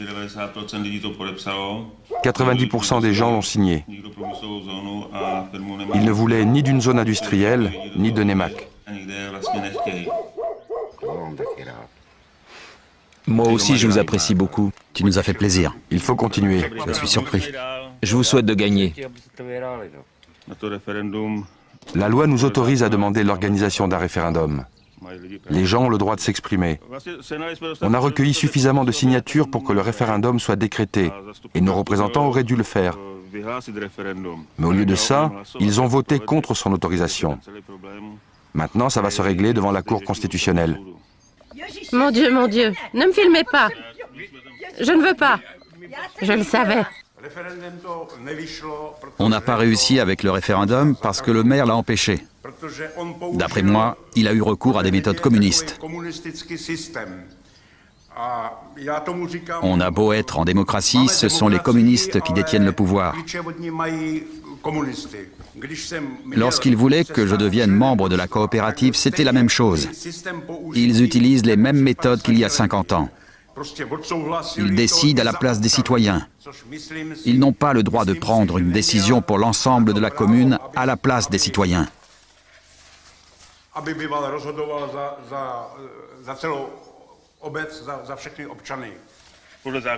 90% des gens l'ont signé. Ils ne voulaient ni d'une zone industrielle, ni de Nemak. Moi aussi, je vous apprécie beaucoup. Tu nous as fait plaisir. Il faut continuer. Je suis surpris. Je vous souhaite de gagner. La loi nous autorise à demander l'organisation d'un référendum. Les gens ont le droit de s'exprimer. On a recueilli suffisamment de signatures pour que le référendum soit décrété, et nos représentants auraient dû le faire. Mais au lieu de ça, ils ont voté contre son autorisation. Maintenant, ça va se régler devant la Cour constitutionnelle. Mon Dieu, ne me filmez pas. Je ne veux pas. Je le savais. On n'a pas réussi avec le référendum parce que le maire l'a empêché. D'après moi, il a eu recours à des méthodes communistes. On a beau être en démocratie, ce sont les communistes qui détiennent le pouvoir. Lorsqu'ils voulaient que je devienne membre de la coopérative, c'était la même chose. Ils utilisent les mêmes méthodes qu'il y a 50 ans. Ils décident à la place des citoyens. Ils n'ont pas le droit de prendre une décision pour l'ensemble de la commune à la place des citoyens.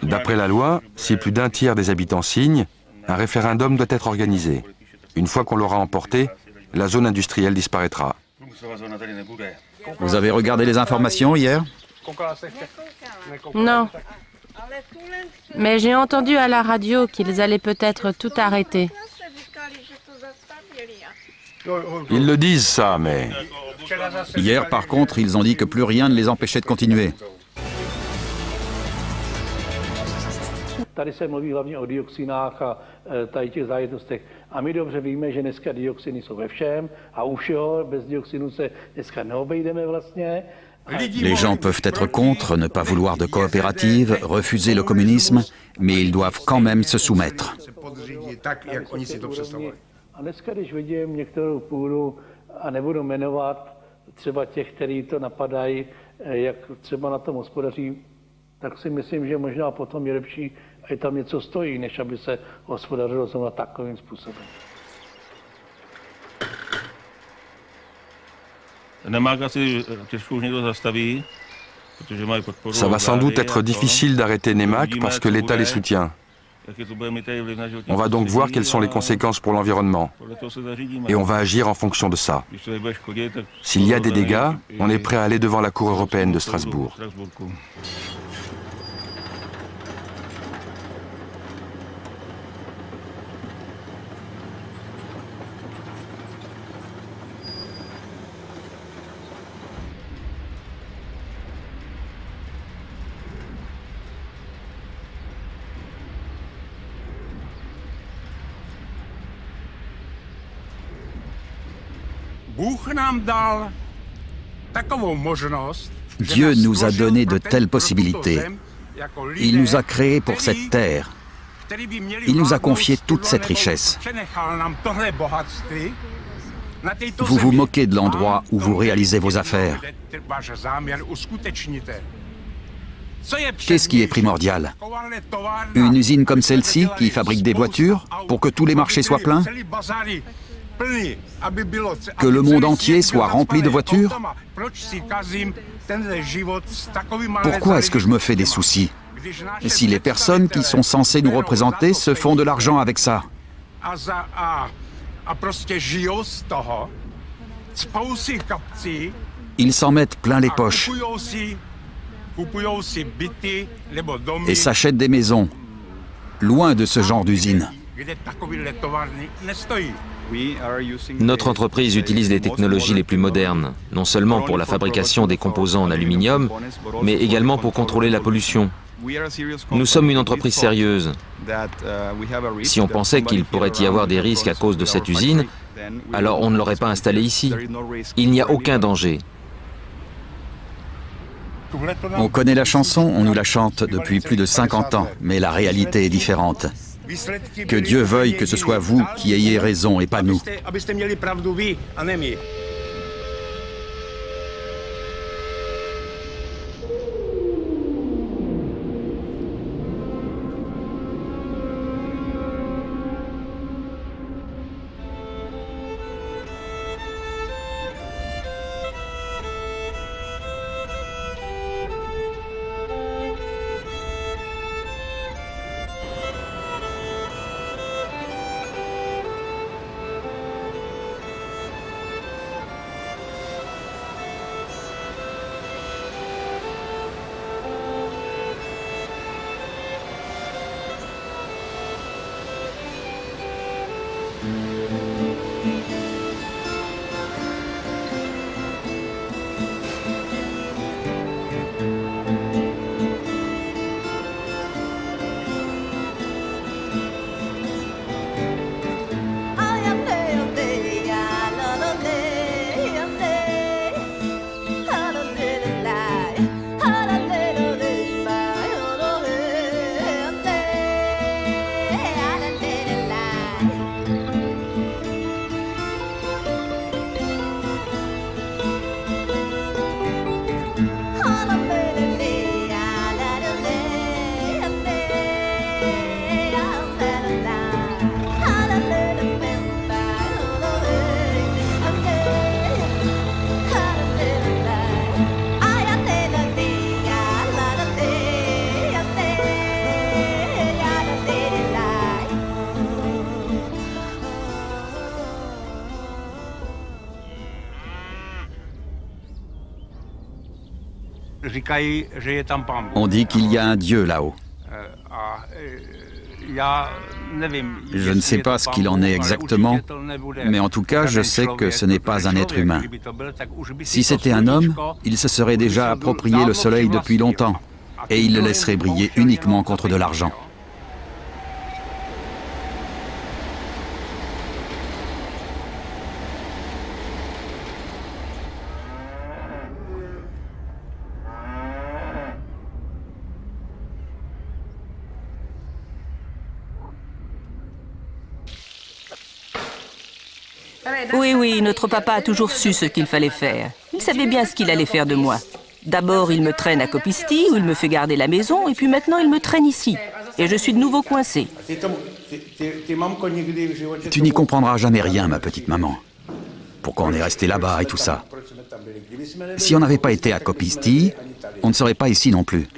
D'après la loi, si plus d'un tiers des habitants signent, un référendum doit être organisé. Une fois qu'on l'aura emporté, la zone industrielle disparaîtra. Vous avez regardé les informations hier? Non. Mais j'ai entendu à la radio qu'ils allaient peut-être tout arrêter. Ils le disent ça, mais... Hier, par contre, ils ont dit que plus rien ne les empêchait de continuer. Tady se mluví hlavně o dioxinách a tady těch záležitostech. A my dobře víme, že dneska dioxiny jsou ve všem a u všeho, bez dioxinu se dneska neobejdeme vlastně. Les gens peuvent être contre, ne pas vouloir de coopérative, refuser le communisme, mais ils doivent quand même se soumettre. A dneska, když vidím některou půdu a nebudu jmenovat třeba těch, kteří to napadají, jak třeba na tom hospodaří, tak si myslím, že možná potom je lepší, a tam něco stojí, než aby se hospodařilo zrovna takovým způsobem. Ça va sans doute être difficile d'arrêter Nemak parce que l'État les soutient. On va donc voir quelles sont les conséquences pour l'environnement. Et on va agir en fonction de ça. S'il y a des dégâts, on est prêt à aller devant la Cour européenne de Strasbourg. Dieu nous a donné de telles possibilités. Il nous a créés pour cette terre. Il nous a confié toute cette richesse. Vous vous moquez de l'endroit où vous réalisez vos affaires. Qu'est-ce qui est primordial? Une usine comme celle-ci qui fabrique des voitures pour que tous les marchés soient pleins? Que le monde entier soit rempli de voitures? Pourquoi est-ce que je me fais des soucis si les personnes qui sont censées nous représenter se font de l'argent avec ça? Ils s'en mettent plein les poches et s'achètent des maisons, loin de ce genre d'usine. Notre entreprise utilise les technologies les plus modernes, non seulement pour la fabrication des composants en aluminium, mais également pour contrôler la pollution. Nous sommes une entreprise sérieuse. Si on pensait qu'il pourrait y avoir des risques à cause de cette usine, alors on ne l'aurait pas installée ici. Il n'y a aucun danger. On connaît la chanson, on nous la chante depuis plus de 50 ans, mais la réalité est différente. Que Dieu veuille que ce soit vous qui ayez raison et pas nous. On dit qu'il y a un Dieu là-haut. Je ne sais pas ce qu'il en est exactement, mais en tout cas, je sais que ce n'est pas un être humain. Si c'était un homme, il se serait déjà approprié le soleil depuis longtemps, et il le laisserait briller uniquement contre de l'argent. Oui, notre papa a toujours su ce qu'il fallait faire. Il savait bien ce qu'il allait faire de moi. D'abord, il me traîne à Kopisti, où il me fait garder la maison, et puis maintenant, il me traîne ici. Et je suis de nouveau coincée. Tu n'y comprendras jamais rien, ma petite maman. Pourquoi on est resté là-bas et tout ça? Si on n'avait pas été à Kopisti, on ne serait pas ici non plus.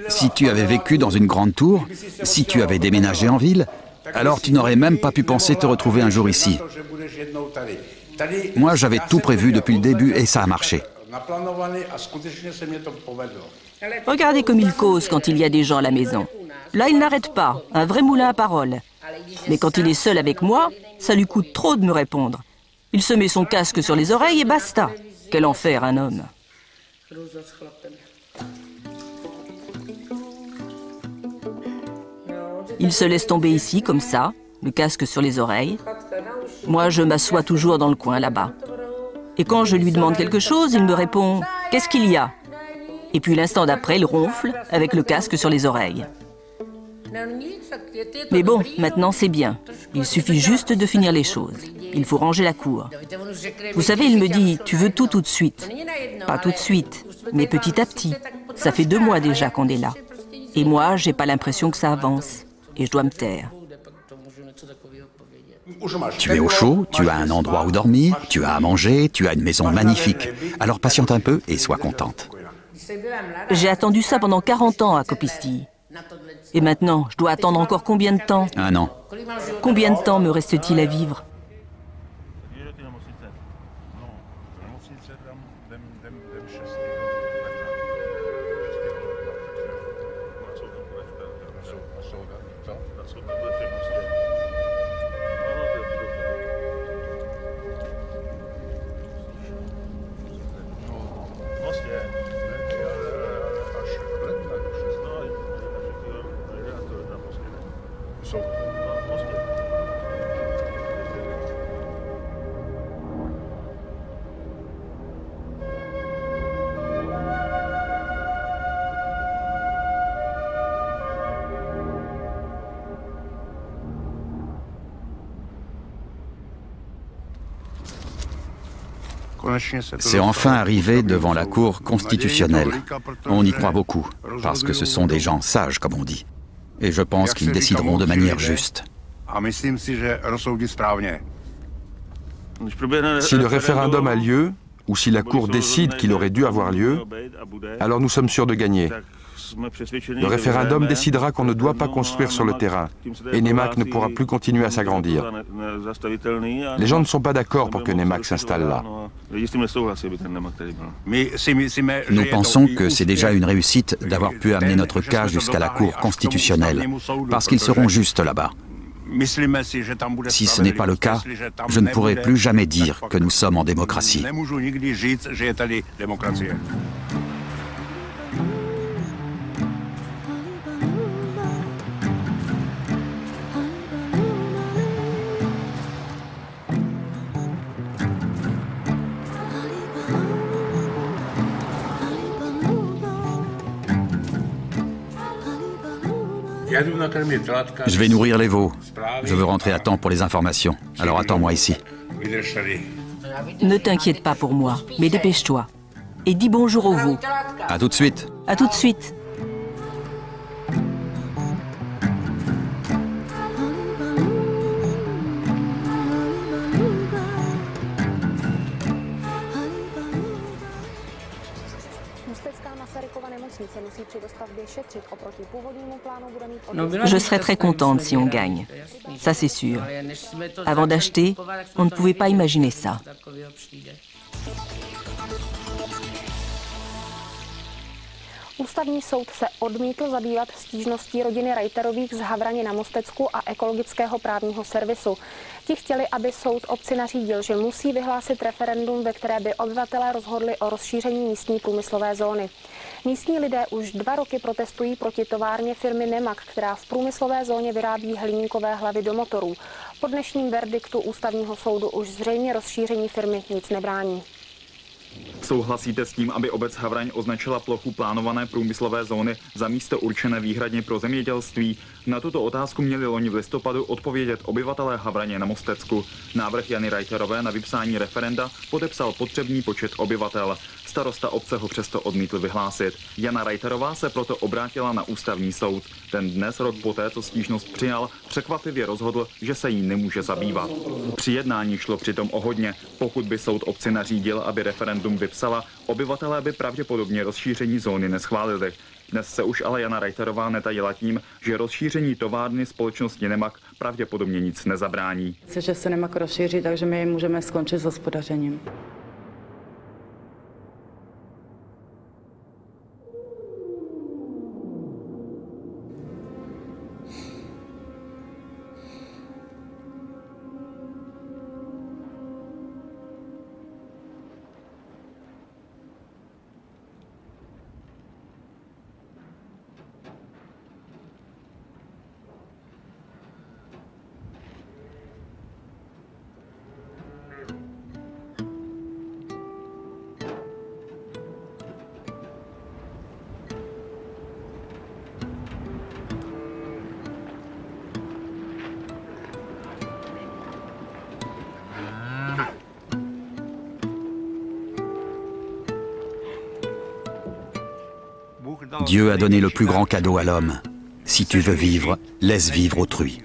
Si tu avais vécu dans une grande tour, si tu avais déménagé en ville, alors tu n'aurais même pas pu penser te retrouver un jour ici. Moi, j'avais tout prévu depuis le début et ça a marché. Regardez comme il cause quand il y a des gens à la maison. Là, il n'arrête pas, un vrai moulin à parole. Mais quand il est seul avec moi, ça lui coûte trop de me répondre. Il se met son casque sur les oreilles et basta. Quel enfer, un homme. Il se laisse tomber ici, comme ça, le casque sur les oreilles. Moi, je m'assois toujours dans le coin, là-bas. Et quand je lui demande quelque chose, il me répond « Qu'est-ce qu'il y a ?» Et puis l'instant d'après, il ronfle avec le casque sur les oreilles. Mais bon, maintenant c'est bien. Il suffit juste de finir les choses. Il faut ranger la cour. Vous savez, il me dit « Tu veux tout de suite ?» Pas tout de suite, mais petit à petit. Ça fait 2 mois déjà qu'on est là. Et moi, j'ai pas l'impression que ça avance. Et je dois me taire. Tu es au chaud, tu as un endroit où dormir, tu as à manger, tu as une maison magnifique. Alors patiente un peu et sois contente. J'ai attendu ça pendant 40 ans à Kopisti. Et maintenant, je dois attendre encore combien de temps? 1 an. Combien de temps me reste-t-il à vivre? C'est enfin arrivé devant la Cour constitutionnelle. On y croit beaucoup, parce que ce sont des gens sages, comme on dit. Et je pense qu'ils décideront de manière juste. Si le référendum a lieu, ou si la Cour décide qu'il aurait dû avoir lieu, alors nous sommes sûrs de gagner. Le référendum décidera qu'on ne doit pas construire sur le terrain, et Nemak ne pourra plus continuer à s'agrandir. Les gens ne sont pas d'accord pour que Nemak s'installe là. Nous pensons que c'est déjà une réussite d'avoir pu amener notre cas jusqu'à la Cour constitutionnelle, parce qu'ils seront justes là-bas. Si ce n'est pas le cas, je ne pourrai plus jamais dire que nous sommes en démocratie. Je vais nourrir les veaux. Je veux rentrer à temps pour les informations. Alors attends-moi ici. Ne t'inquiète pas pour moi, mais dépêche-toi. Et dis bonjour aux veaux. À tout de suite. À tout de suite. Je serais très contente si on gagne. Ça, c'est sûr. Avant d'acheter, on ne pouvait pas imaginer ça. Ústavní soud se odmítl zabývat stížností rodiny Reiterových z Havraně na Mostecku a ekologického právního servisu. Ti chtěli, aby soud obci nařídil, že musí vyhlásit referendum, ve které by obyvatelé rozhodli o rozšíření místní průmyslové zóny. Místní lidé už 2 roky protestují proti továrně firmy Nemak, která v průmyslové zóně vyrábí hliníkové hlavy do motorů. Po dnešním verdiktu ústavního soudu už zřejmě rozšíření firmy nic nebrání. Souhlasíte s tím, aby obec Havraň označila plochu plánované průmyslové zóny za místo určené výhradně pro zemědělství? Na tuto otázku měli loni v listopadu odpovědět obyvatelé Havraně na Mostecku. Návrh Jany Reiterové na vypsání referenda podepsal potřebný počet obyvatel. Starosta obce ho přesto odmítl vyhlásit. Jana Reiterová se proto obrátila na ústavní soud. Ten dnes, rok poté, co stížnost přijal, překvapivě rozhodl, že se jí nemůže zabývat. Při jednání šlo přitom o hodně. Pokud by soud obci nařídil, aby referendum vypsala, obyvatelé by pravděpodobně rozšíření zóny neschválili. Dnes se už ale Jana Reiterová netajila tím, že rozšíření továrny společnosti Nemak pravděpodobně nic nezabrání. Že se Nemak rozšíří, takže my můžeme skončit s hospodařením. Dieu a donné le plus grand cadeau à l'homme. Si tu veux vivre, laisse vivre autrui.